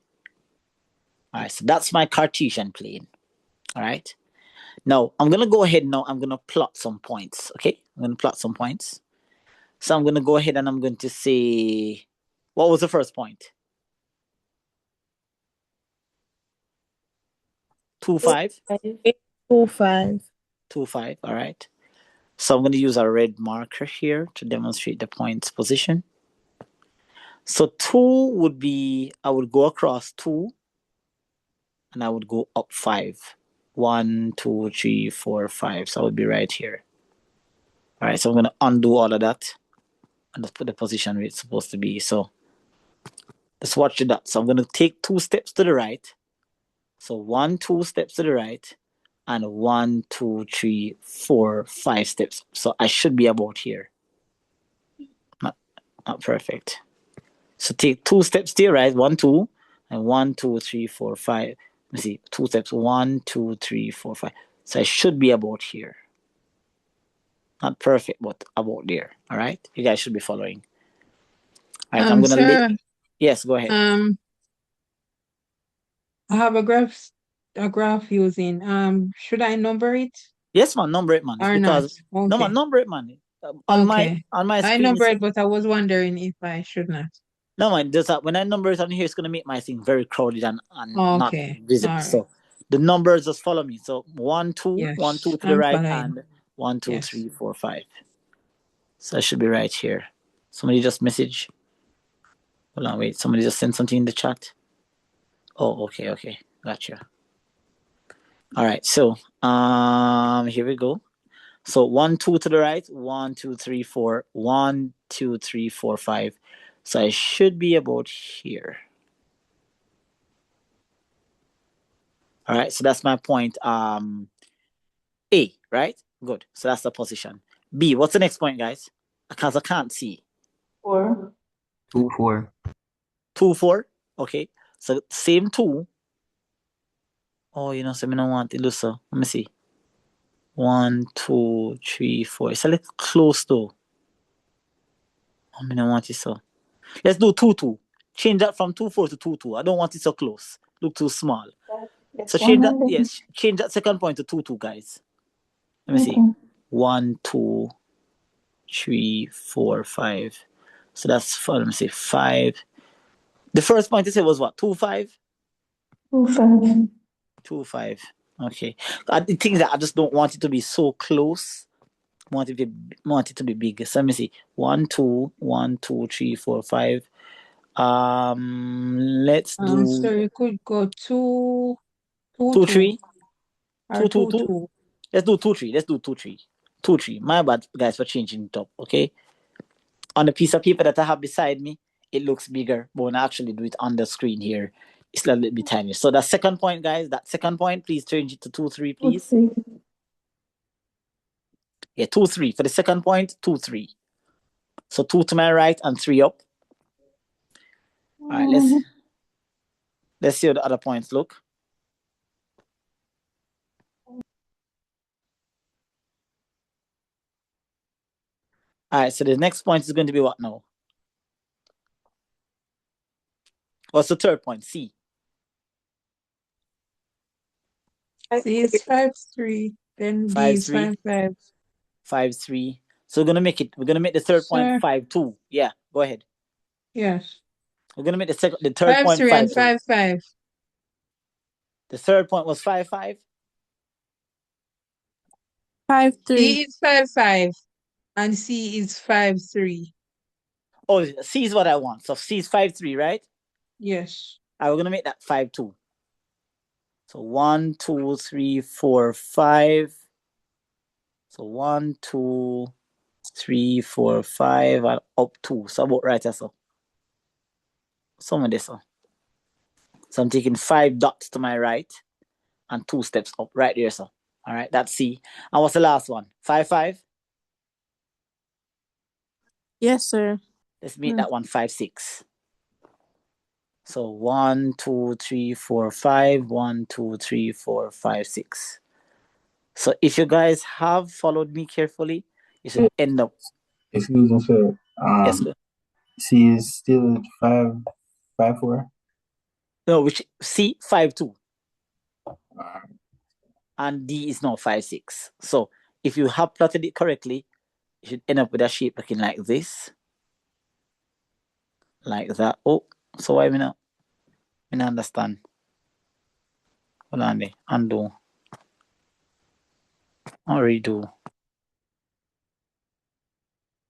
All right, so that's my Cartesian plane. All right. Now, I'm going to go ahead now. I'm going to plot some points, okay? I'm going to plot some points. So I'm going to go ahead and I'm going to say, what was the first point? 2, 5? 2, 5. 2, 5, all right. So I'm going to use a red marker here to demonstrate the point's position. So 2 would be, I would go across 2 and I would go up 5. 1, 2, 3, 4, 5. So I would be right here. All right, so I'm going to undo all of that and just put the position where it's supposed to be. So let's watch the dots. So I'm going to take 2 steps to the right. So 1, 2 steps to the right, and 1, 2, 3, 4, 5 steps. So I should be about here. Not perfect. So take 2 steps to your right, 1, 2, and 1, 2, 3, 4, 5. Let me see, 2 steps, 1, 2, 3, 4, 5. So I should be about here. Not perfect, but about there. All right, you guys should be following. All right, I'm gonna sir, yes, go ahead. I have a graph using, should I number it Yes, man, number it, man. It's or not? because Okay. no, man, number it, man. On my I screen, number it, but I was wondering if I should not. no, man. Just when I number it on here, it's gonna make my thing very crowded and not Okay. visible. All right. So the numbers just follow me. So 1, 2, Yes, 1, 2 to the I'm right, following. and 1, 2, Yes. 3, 4, 5. So I should be right here. Somebody just message. Hold on, wait. Somebody just sent something in the chat. Oh, okay, gotcha. All right, so here we go. So 1, 2 to the right, 1, 2, 3, 4, 1, 2, 3, 4, 5. So I should be about here. All right, so that's my point. A, right? Good. So that's the position. B, what's the next point, guys? Because I can't see. 4. 2, 4. 2, 4. Okay. So same 2. Oh, so I don't want it, Lusso. Let me see. 1, 2, 3, 4. It's a little close though. Oh, I don't want it so. Let's do 2, 2. Change that from 2, 4 to 2, 2. I don't want it so close. Look too small. So change that. Yes, change that second point to 2, 2, guys. Let me see. 1, 2, 3, 4, 5. So that's, let me see, 5. The first point you said was what? 2, 5? 2, 5. 2, 5. Okay. The thing is that I just don't want it to be so close. Want it to be big. So let me see. 1, 2, 1, 2, 3, 4, 5. Let's do. So you could go 2, 2, 3. or 2, 2, 2, 2. 2. Let's do 2, 3. Let's do 2, 3. 2, 3. My bad, guys, for changing it up. Okay. On the piece of paper that I have beside me, it looks bigger, but when I actually do it on the screen here, it's a little bit tiny. So that second point, guys, please change it to 2, 3, please. 2, 3. Yeah, 2, 3. For the second point, 2, 3. So 2 to my right and 3 up. All right, let's see how the other points look. All right, so the next point is going to be what now? What's the third point? C. C is 5-3, then D is 5-3. 5-5. 5-3. So we're gonna make the third point Sir. 5-2. Yeah, go ahead. Yes. We're gonna make the third point 5-3 and 5-2. 5-5. The third point was 5-5. 5-3. D is 5-5 and C is 5-3. Oh, C is what I want. So C is 5-3, right? Yes. All right, we're gonna make that 5-2. So 1, 2, 3, 4, 5. So 1, 2, 3, 4, 5, and up 2. So about right there, so. Some of this. So I'm taking 5 dots to my right and 2 steps up right there, so. All right, that's C. And what's the last one? 5-5. Yes, sir. Let's make that one 5-6. So 1, 2, 3, 4, 5. 1, 2, 3, 4, 5, 6. So if you guys have followed me carefully, you should end up. Excuse me, sir. Yes, sir. C is still 5-4. No, which C 5-2. And D is now 5-6. So if you have plotted it correctly, you should end up with a shape looking like this. Like that. Oh, so why me not? I don't understand. Hold on there. Undo. Or redo.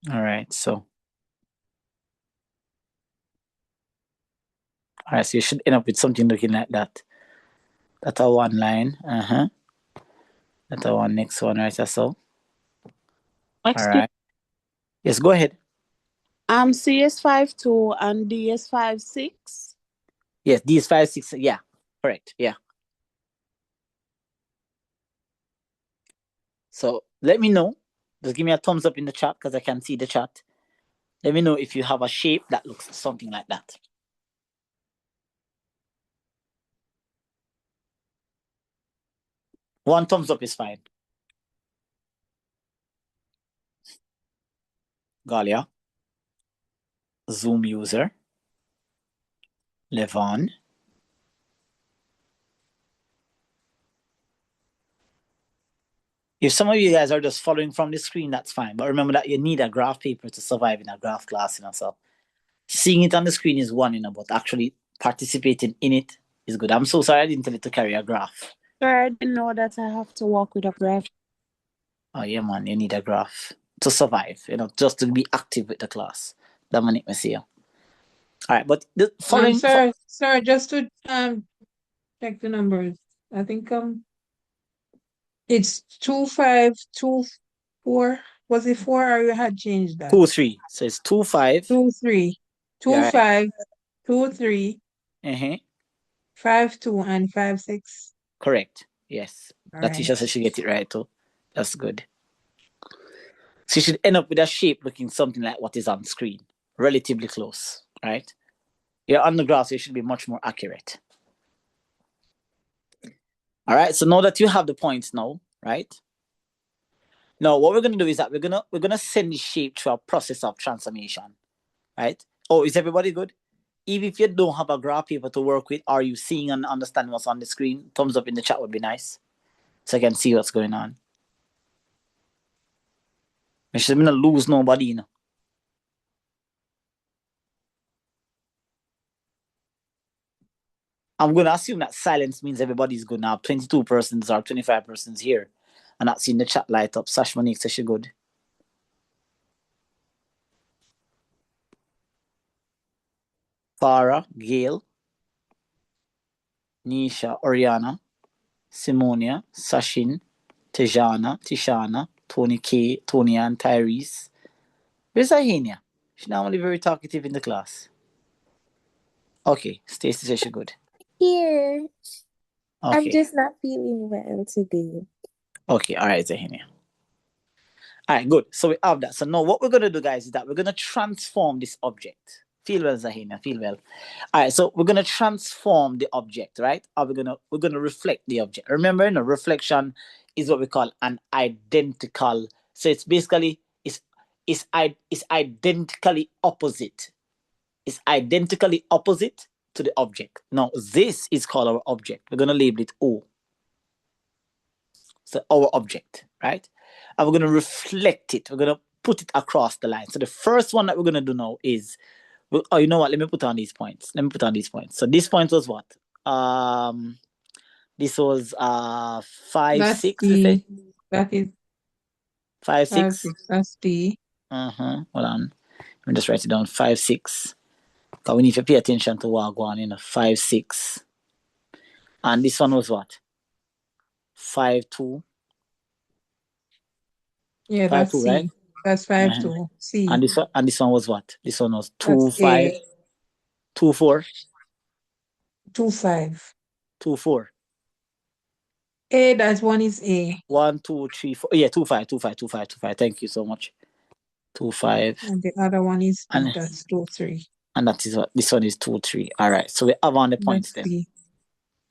Alright, so. Alright, so you should end up with something looking like that. That's our one line. That's our next one, right? So. Alright. Yes, go ahead. C is 5-2 and D is 5-6. Yes, D is 5-6. Yeah, correct. Yeah. So let me know. Just give me a thumbs up in the chat because I can see the chat. Let me know if you have a shape that looks something like that. One thumbs up is fine. Galia. Zoom user. Levon. If some of you guys are just following from the screen, that's fine. But remember that you need a graph paper to survive in a graph class, so seeing it on the screen is one, but actually participating in it is good. I'm so sorry I didn't tell you to carry a graph. Sir, I didn't know that I have to work with a graph. Oh yeah, man, you need a graph to survive, just to be active with the class. That man make me see you. All right, but the following. Sir, just to check the numbers. I think it's 2-5-2-4. Was it 4 or you had changed that? 2-3. So it's 2-5. 2-3. 2-5, 2-3. 5-2 and 5-6. Correct. Yes. That teacher said she get it right too. That's good. So you should end up with a shape looking something like what is on screen. Relatively close, right? You're on the graph, so you should be much more accurate. All right, so now that you have the points now, right? Now what we're gonna do is that we're gonna send the shape through a process of transformation. Right? Oh, is everybody good? Even if you don't have a graph paper to work with, are you seeing and understanding what's on the screen? Thumbs up in the chat would be nice. So I can see what's going on. I should not lose nobody, I'm going to assume that silence means everybody's good now. 22 persons or 25 persons here. I'm not seeing the chat light up. Sash Monique says she's good. Farah, Gail, Nisha, Oriana, Simonia, Sashin, Tishana, Tony K, Tony and Tyrese. Where's Ahenia? She's normally very talkative in the class. Okay, Stacy says she's good. Here. Okay. I'm just not feeling well today. Okay, all right, Zahenia. All right, good. So we have that. So now what we're going to do, guys, is that we're going to transform this object. Feel well, Zahenia, feel well. All right, so we're going to transform the object, right? Or we're going to reflect the object. Remember, reflection is what we call an identical. So it's basically, it's identically opposite. It's identically opposite to the object. Now, this is called our object. We're going to label it O. So our object, right? And we're going to reflect it. We're going to put it across the line. So the first one that we're going to do now is, oh, you know what? Let me put on these points. So this point was what? This was 5, That's 6, you say? that is 5, 5, 6. 6. That's D. Hold on. Let me just write it down. 5, 6. Because we need to pay attention to what going on, you know. 5, 6. And this one was what? 5, 2. Yeah, 5, that's 2, C. right? That's 5, 2. C. And this one was what? This one was 2, That's 5, A. 2, 4, 2, 5. 2, 4. A, that one is A. 1, 2, 3, 4. Yeah, 2, 5, 2, 5, 2, 5, 2, 5. Thank you so much. 2, 5. And the other one is D. And That's 2, 3. and that is what this one is 2, 3. All right. So we have on the points That's then. D.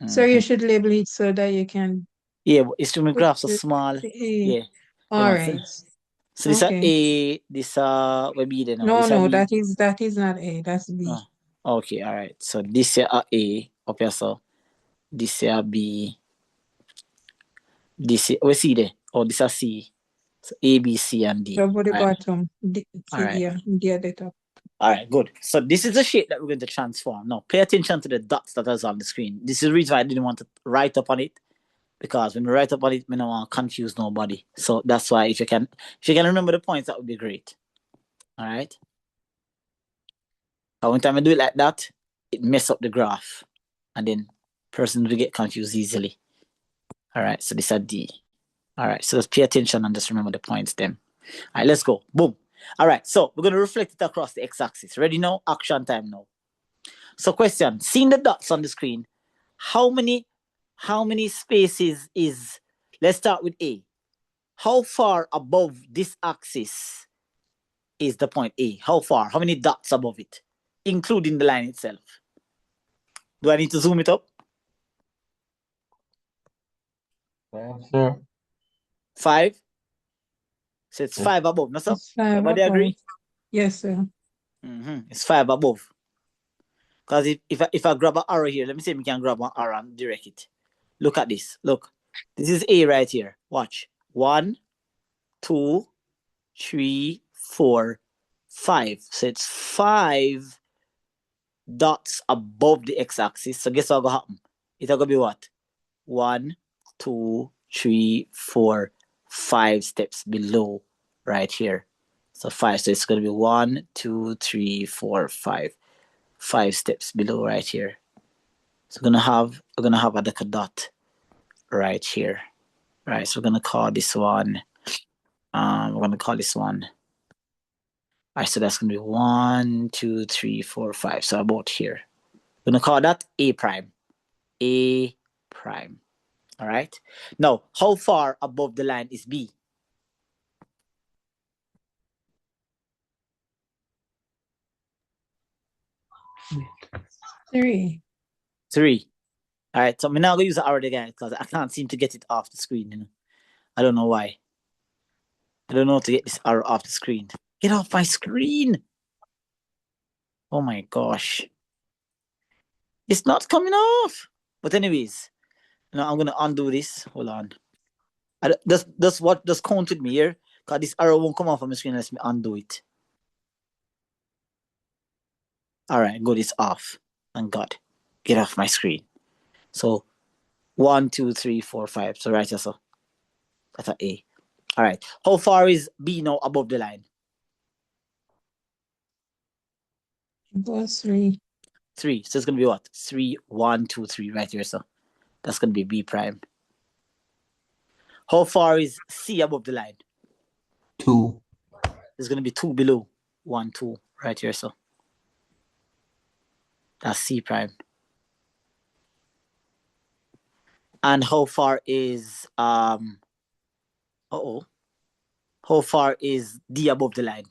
So you should label it so that you can Yeah, but it's to my put graph so the small. A. Yeah. All right. So this Okay. A, this will be there now. No, This no, B. that is not A. That's B. Oh, okay, all right. So this here A up here, so this here B. This here, we see there. Oh, this is C. So A, B, C, and D. Double the All right. bottom. D, All right. Yeah, D at the top. All right, good. So this is the shape that we're going to transform. Now, pay attention to the dots that is on the screen. This is the reason why I didn't want to write up on it, because when we write up on it, we don't want to confuse nobody. So that's why if you can remember the points, that would be great. All right. But when time I do it like that, it mess up the graph, and then persons will get confused easily. All right. So this is D. All right. So just pay attention and just remember the points then. All right. Let's go. Boom. All right. So we're going to reflect it across the x-axis. Ready now? Action time now. So question, seeing the dots on the screen, how many spaces is, let's start with A. How far above this axis is the point A? How far? How many dots above it, including the line itself? Do I need to zoom it up? 5, sir. 5? So it's 5 above, no sir? It's 5 Everybody above. agree? Yes, sir. It's 5 above. Because if I grab an arrow here, let me see if we can grab one arrow and direct it. Look at this. Look. This is A right here. Watch. 1, 2, 3, 4, 5. So it's 5 dots above the x-axis. So guess what's going to happen? It's going to be what? 1, 2, 3, 4, 5 steps below right here. So 5. So it's going to be 1, 2, 3, 4, 5. 5 steps below right here. So we're gonna have a dot right here. Right. So we're gonna call this one. We're gonna call this one. All right, so that's gonna be 1, 2, 3, 4, 5. So about here. We're gonna call that A prime. A prime. All right. Now, how far above the line is B? Three. 3. All right. So I'm now gonna use the arrow again because I can't seem to get it off the screen. You know, I don't know why. I don't know how to get this arrow off the screen. Get off my screen! Oh my gosh. It's not coming off. But anyways, now I'm gonna undo this. Hold on. Just count with me here. Because this arrow won't come off on my screen unless me undo it. Alright, good, it's off. Thank God. Get off my screen. So 1, 2, 3, 4, 5. So right here, so that's an A. Alright. How far is B now above the line? Plus 3. 3. So it's gonna be what? 3, 1, 2, 3 right here. So that's gonna be B prime. How far is C above the line? 2. It's gonna be 2 below 1, 2 right here. So that's C prime. And how far is how far is D above the line?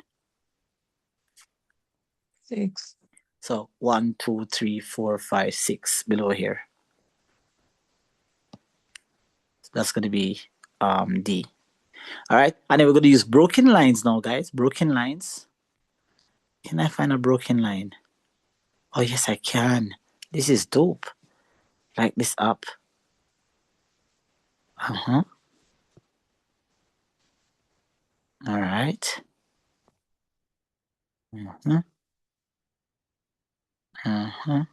6. So 1, 2, 3, 4, 5, 6 below here. So that's gonna be D. All right, and then we're gonna use broken lines now, guys. Broken lines. Can I find a broken line? Oh yes, I can. This is dope. Like this app. Uh-huh. All right. Uh-huh. Uh-huh.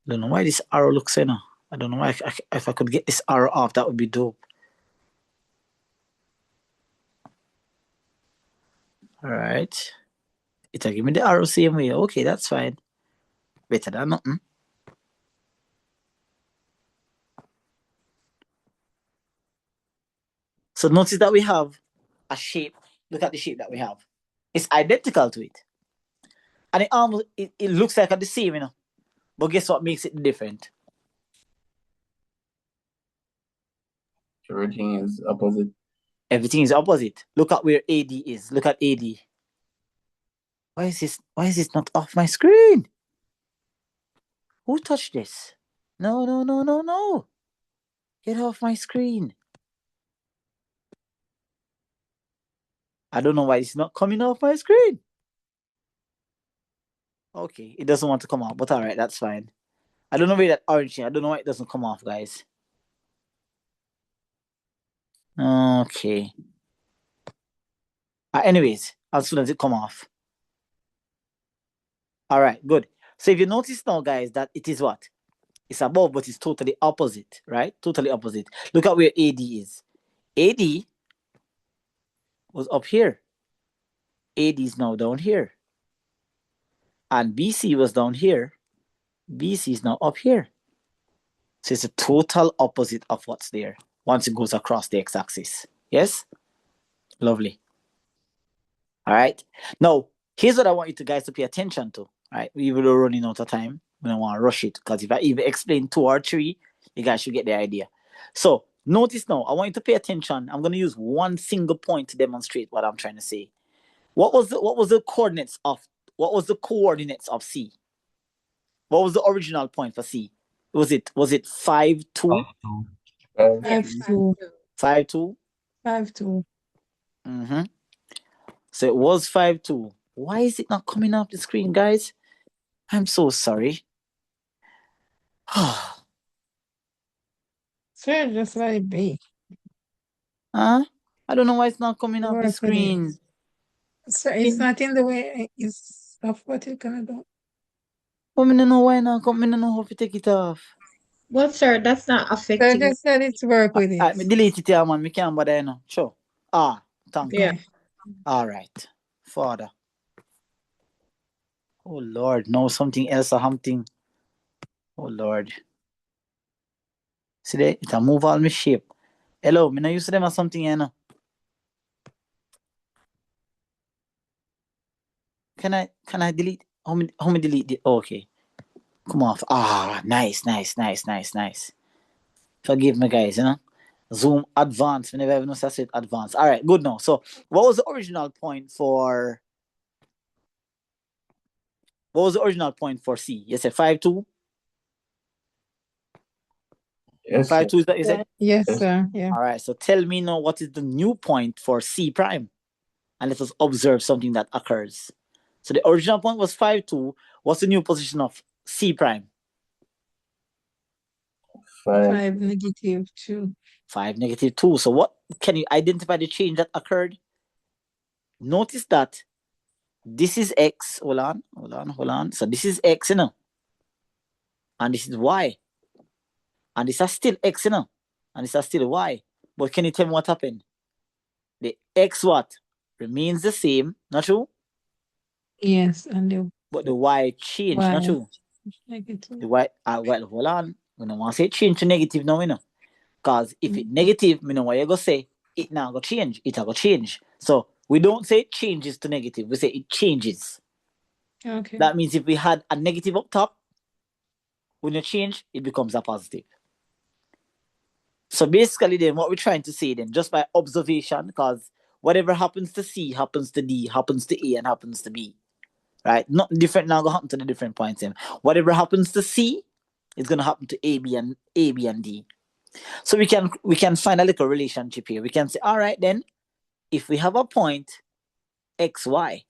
Don't know why this arrow looks in. I don't know why. If I could get this arrow off, that would be dope. All right. It'll give me the arrow same way. Okay, that's fine. Better than nothing. So notice that we have a shape. Look at the shape that we have. It's identical to it. And it almost it looks like the same, But guess what makes it different? Everything is opposite. Everything is opposite. Look at where AD is. Look at AD. Why is this not off my screen? Who touched this? No, no, no, no, no. Get off my screen. I don't know why it's not coming off my screen. Okay, it doesn't want to come off, but all right, that's fine. I don't know where that orange thing. I don't know why it doesn't come off, guys. Okay. Anyways, as soon as it come off. All right, good. So if you notice now, guys, that it is what? It's above, but it's totally opposite, right? Totally opposite. Look at where AD is. AD was up here. AD is now down here. And BC was down here. BC is now up here. So it's a total opposite of what's there once it goes across the x-axis. Yes? Lovely. All right. Now, here's what I want you guys to pay attention to. All right. We will be running out of time. We don't want to rush it because if I even explain 2 or 3, you guys should get the idea. So notice now, I want you to pay attention. I'm going to use one single point to demonstrate what I'm trying to say. What was the coordinates of C? What was the original point for C? Was it 5, 2? 5, 2. 5, 2. 5, 2? 5, 2. Mm-hmm. So it was 5, 2. Why is it not coming up the screen, guys? I'm so sorry. Sir, just let it be. I don't know why it's not coming up Work the with it. screen. Sir, it's not in the way it's of what you're gonna do. But I don't know why not come. I don't know how to take it off. Well, sir, that's not So affecting. just let it work with I it. delete it here, man. Me can't bother, Sure. Thank Yeah. you. All right. Father. Oh, Lord. No, something else or something. Oh, Lord. See there? It'll move all my shape. Hello, me not used to them or something, Can I delete? How me delete it? Oh, okay. Come off. Nice. Forgive me, guys, Zoom advanced. Whenever I know I said advanced. All right, good now. So what was the original point for C? You said 5, 2? Yes, 5, sir. 2 is that you said? Yes, Yes. sir. Yeah. All right, so tell me now what is the new point for C prime? And let us observe something that occurs. So the original point was 5, 2. What's the new position of C prime? 5. 5, negative 2. 5, negative 2. So what can you identify the change that occurred? Notice that this is X. Hold on. So this is X, and this is Y. And this is still X, and this is still Y. But can you tell me what happened? The X what? Remains the same, not true? Yes, and But the Y changed, Y. not true? Negative. The Y, well, hold on. We don't want to say change to negative now, Because if it negative, me know what you go say, it now go change. It go change. So we don't say it changes to negative. We say it changes. Okay. That means if we had a negative up top, when you change, it becomes a positive. So basically then what we're trying to say then, just by observation, because whatever happens to C happens to D, happens to A, and happens to B. Right? Nothing different now going to happen to the different points. Whatever happens to C is going to happen to A, B, and D. So we can find a little relationship here. We can say, all right then, if we have a point XY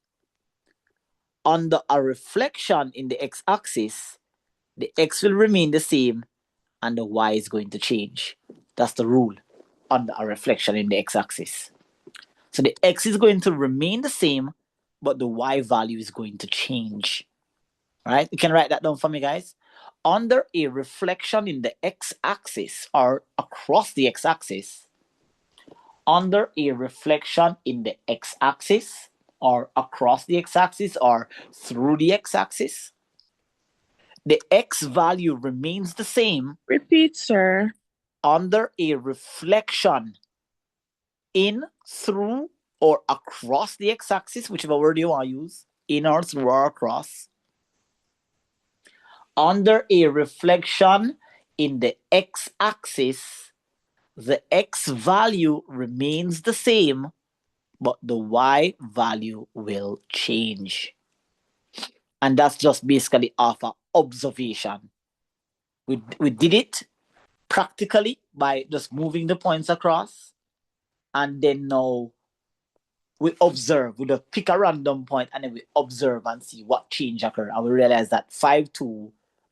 under a reflection in the x-axis, the x will remain the same and the y is going to change. That's the rule under a reflection in the x-axis. So the x is going to remain the same, but the y value is going to change. All right, you can write that down for me, guys. Under a reflection in the x-axis or across the x-axis, under a reflection in the x-axis or across the x-axis or through the x-axis, the x value remains the same Repeat, sir. under a reflection in, through, or across the x-axis, whichever word you want to use, in or through or across. Under a reflection in the x-axis, the x value remains the same, but the y value will change. And that's just basically off of observation. We did it practically by just moving the points across, and then now we observe. We just pick a random point and then we observe and see what change occurred. And we realize that 5, 2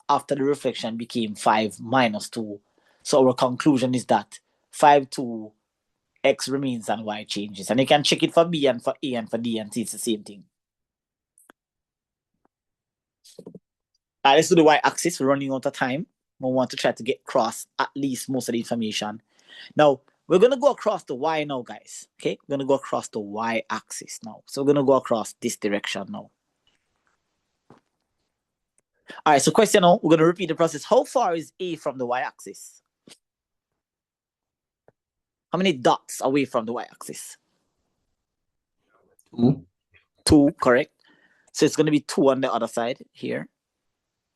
after the reflection became 5 minus 2. So our conclusion is that 5, 2, x remains and y changes. And you can check it for B and for A and for D and see it's the same thing. Let's do the y-axis. We're running out of time. We want to try to get across at least most of the information. Now, we're going to go across the y now, guys. Okay? We're going to go across the y-axis now. So we're going to go across this direction now. All right, so question now, we're going to repeat the process. How far is A from the y-axis? How many dots away from the y-axis? 2. 2, correct. So it's going to be 2 on the other side here.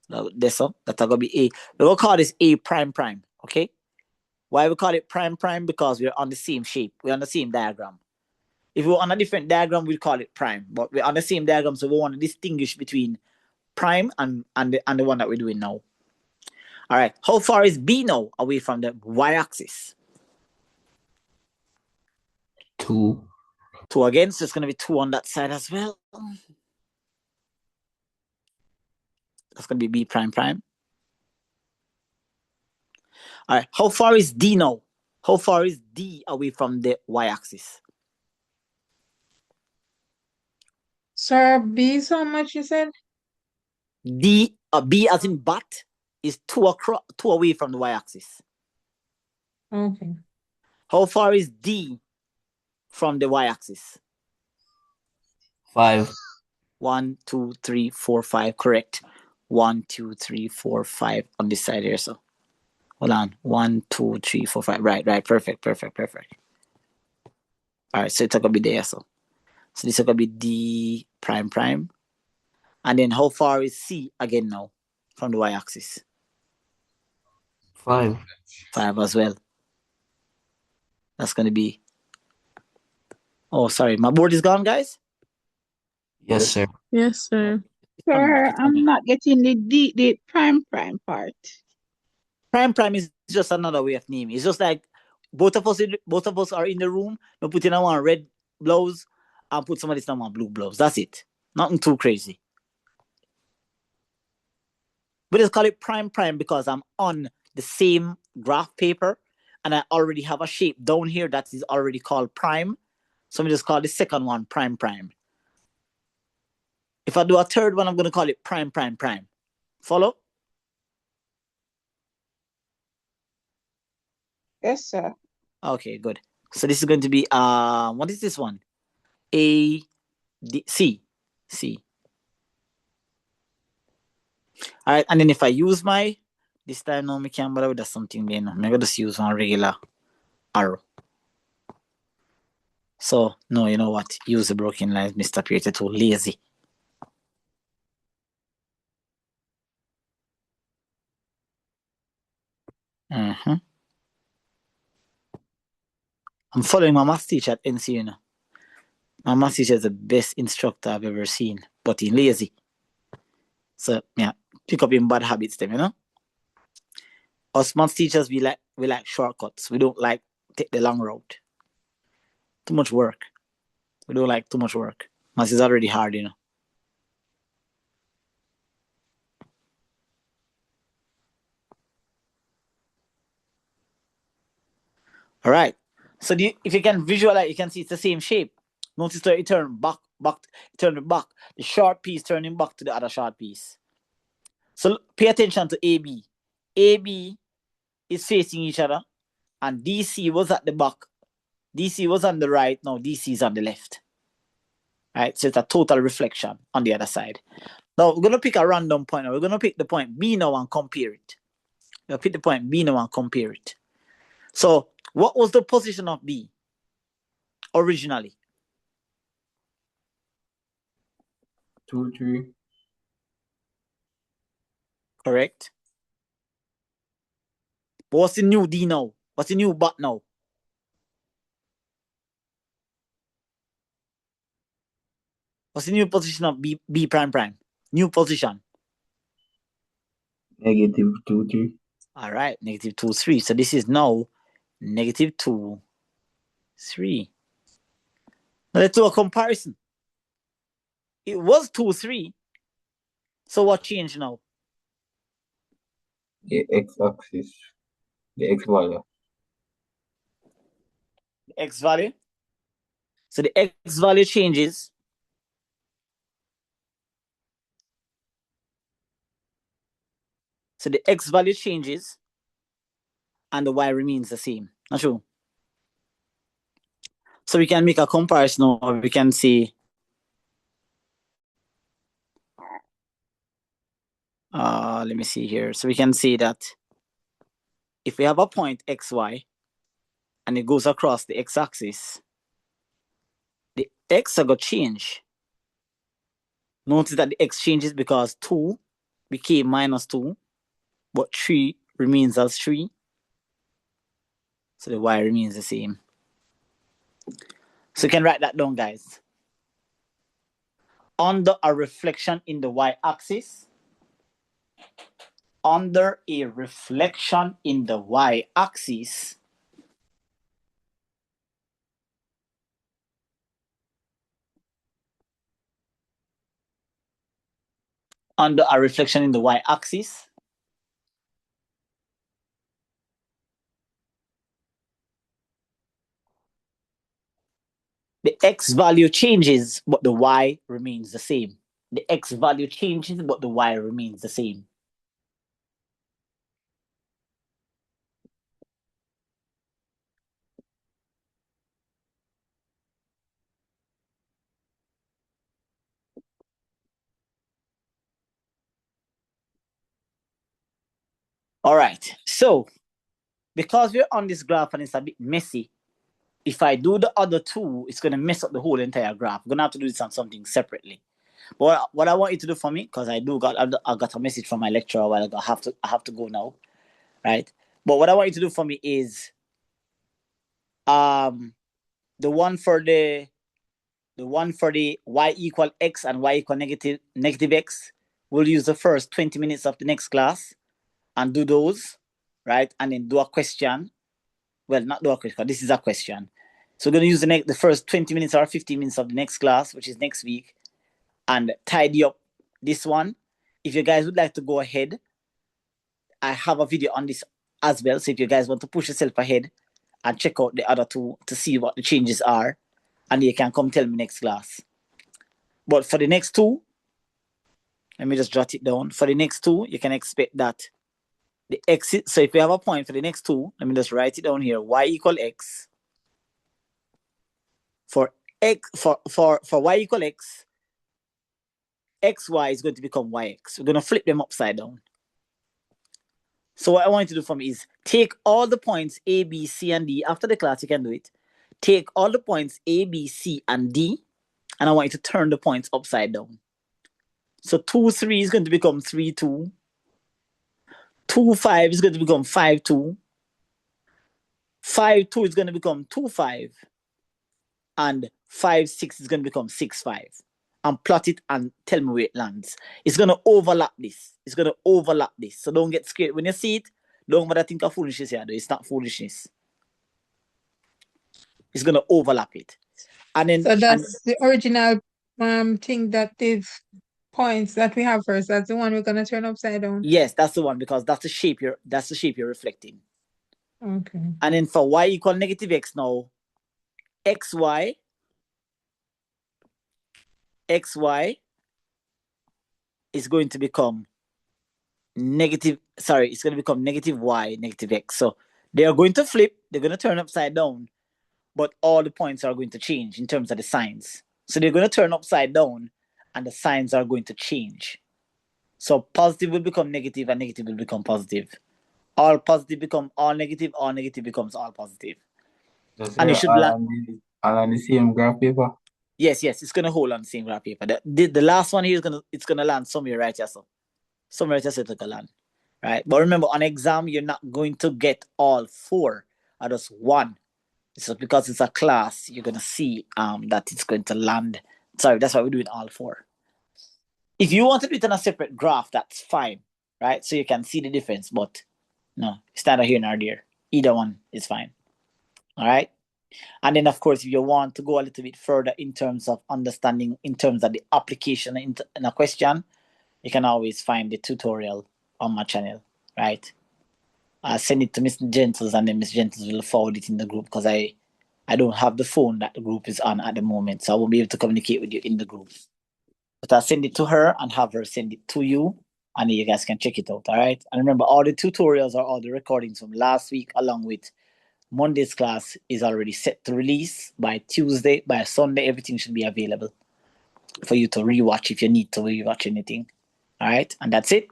Now, this one, that's going to be A. We're going to call this A prime prime, okay? Why we call it prime prime? Because we're on the same shape. We're on the same diagram. If we were on a different diagram, we'd call it prime. But we're on the same diagram, so we want to distinguish between prime and the one that we're doing now. All right. How far is B now away from the y-axis? 2. 2 again, so it's going to be 2 on that side as well. That's going to be B prime prime. All right. How far is D now? How far is D away from the y-axis? Sir, B is how much you said? D, B as in bat, is 2 away from the y-axis. Okay. How far is D from the y-axis? 5. 1, 2, 3, 4, 5. Correct. 1, 2, 3, 4, 5 on this side here. So hold on. 1, 2, 3, 4, 5. Right. Perfect. All right. So it's gonna be there. So this is gonna be D prime prime. And then how far is C again now from the y-axis? 5. 5 as well. That's gonna be. Oh, sorry. My board is gone, guys. Yes, sir. Yes, sir. Sir, I'm not getting the prime part. Prime is just another way of naming. It's just like both of us are in the room. We put in one red blouse and put somebody in one blue blouse. That's it. Nothing too crazy. We just call it prime because I'm on the same graph paper and I already have a shape down here that is already called prime. So we just call the second one prime. If I do a third one, I'm going to call it prime. Follow? Yes, sir. Okay, good. So this is going to be what is this one? A, D, C. All right, and then if I use this time now, I can't bother with something there now. I'm going to just use one regular arrow. So, no, you know what? Use the broken lines, Mr. Peter, too lazy. I'm following my math teacher at NC, you know. My math teacher is the best instructor I've ever seen, but he's lazy. So, yeah, pick up in bad habits, them, you know. Us math teachers, we like shortcuts. We don't like take the long route. Too much work. We don't like too much work. Math is already hard, you know. All right. So if you can visualize, you can see it's the same shape. Notice that it turned back, turning back. The short piece turning back to the other short piece. So pay attention to AB. AB is facing each other, and DC was at the back. DC was on the right, now DC is on the left. Right, so it's a total reflection on the other side. Now we're gonna pick a random point. Now we're gonna pick the point B now and compare it. We'll pick the point B now and compare it. So what was the position of B originally? 2, 3. Correct. But what's the new D now? What's the new but now? What's the new position of B prime prime? New position. Negative 2, 3. All right, negative 2, 3. So this is now negative 2, 3. Now let's do a comparison. It was 2, 3. So what changed now? The x-axis. The x value. The x value. So the x value changes. So the x value changes and the y remains the same. Not true. So we can make a comparison, or we can see let me see here. So we can see that if we have a point xy and it goes across the x-axis, the x are going to change. Notice that the x changes because 2 became minus 2, but 3 remains as 3. So the y remains the same. So you can write that down, guys. Under a reflection in the y-axis, under a reflection in the y-axis, under a reflection in the y-axis, the x value changes, but the y remains the same. The x value changes, but the y remains the same. All right, so because we're on this graph and it's a bit messy, if I do the other two, it's going to mess up the whole entire graph. I'm going to have to do this on something separately. But what I want you to do for me, because I got a message from my lecturer a while ago. I have to go now, right? But what I want you to do for me is the one for the y equal x and y equal negative x. We'll use the first 20 minutes of the next class and do those, right? And then do a question. Well, not do a question, this is a question. So we're going to use the first 20 minutes or 15 minutes of the next class, which is next week, and tidy up this one. If you guys would like to go ahead, I have a video on this as well. So if you guys want to push yourself ahead and check out the other two to see what the changes are, and you can come tell me next class. But for the next two, let me just jot it down. For the next two, you can expect that the x, so if you have a point for the next two, let me just write it down here. Y equal x. For x, for y equal x, xy is going to become yx. We're going to flip them upside down. So what I want you to do for me is take all the points A, B, C, and D. After the class, you can do it. Take all the points A, B, C, and D, and I want you to turn the points upside down. So 2, 3 is going to become 3, 2. 2, 5 is going to become 5, 2. 5, 2 is going to become 2, 5. And 5, 6 is going to become 6, 5. And plot it and tell me where it lands. It's going to overlap this. It's going to overlap this. So don't get scared. When you see it, don't bother think of foolishness here. It's not foolishness. It's going to overlap it. And then, So that's the original thing that these points that we have first. That's the one we're gonna turn upside down. Yes, that's the one, because that's the shape you're reflecting. Okay. And then for y equal negative x now, xy is going to become negative, sorry, it's going to become negative y, negative x. So they are going to flip, they're going to turn upside down, but all the points are going to change in terms of the signs. So they're going to turn upside down and the signs are going to change. So positive will become negative and negative will become positive. All positive become all negative becomes all positive. Yes, And you sir. should All on the same graph paper. Yes, it's gonna hold on the same graph paper. The last one here it's gonna land somewhere right here, so somewhere right here, so it's gonna land. Right? But remember, on exam, you're not going to get all 4 or just 1. So because it's a class, you're gonna see that it's going to land. Sorry, that's why we're doing all 4. If you want to do it on a separate graph, that's fine, right? So you can see the difference, but no, it's neither here nor there. Either one is fine. All right. And then, of course, if you want to go a little bit further in terms of understanding, in terms of the application in a question, you can always find the tutorial on my channel, right? Send it to Miss Gentles, and then Miss Gentles will forward it in the group, because I don't have the phone that the group is on at the moment, so I won't be able to communicate with you in the group. But I'll send it to her and have her send it to you, and you guys can check it out, all right? And remember, all the tutorials or all the recordings from last week, along with Monday's class, is already set to release by Tuesday. By Sunday, everything should be available for you to rewatch if you need to rewatch anything. All right, and that's it.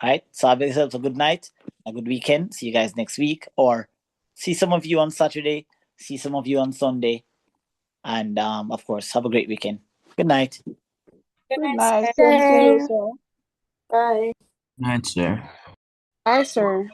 All right, so have yourselves a good night, a good weekend. See you guys next week, or see some of you on Saturday, see some of you on Sunday, and of course, have a great weekend. Good night. Good Good night, night. sir. Thank you. Bye. Night, sir. Bye, sir.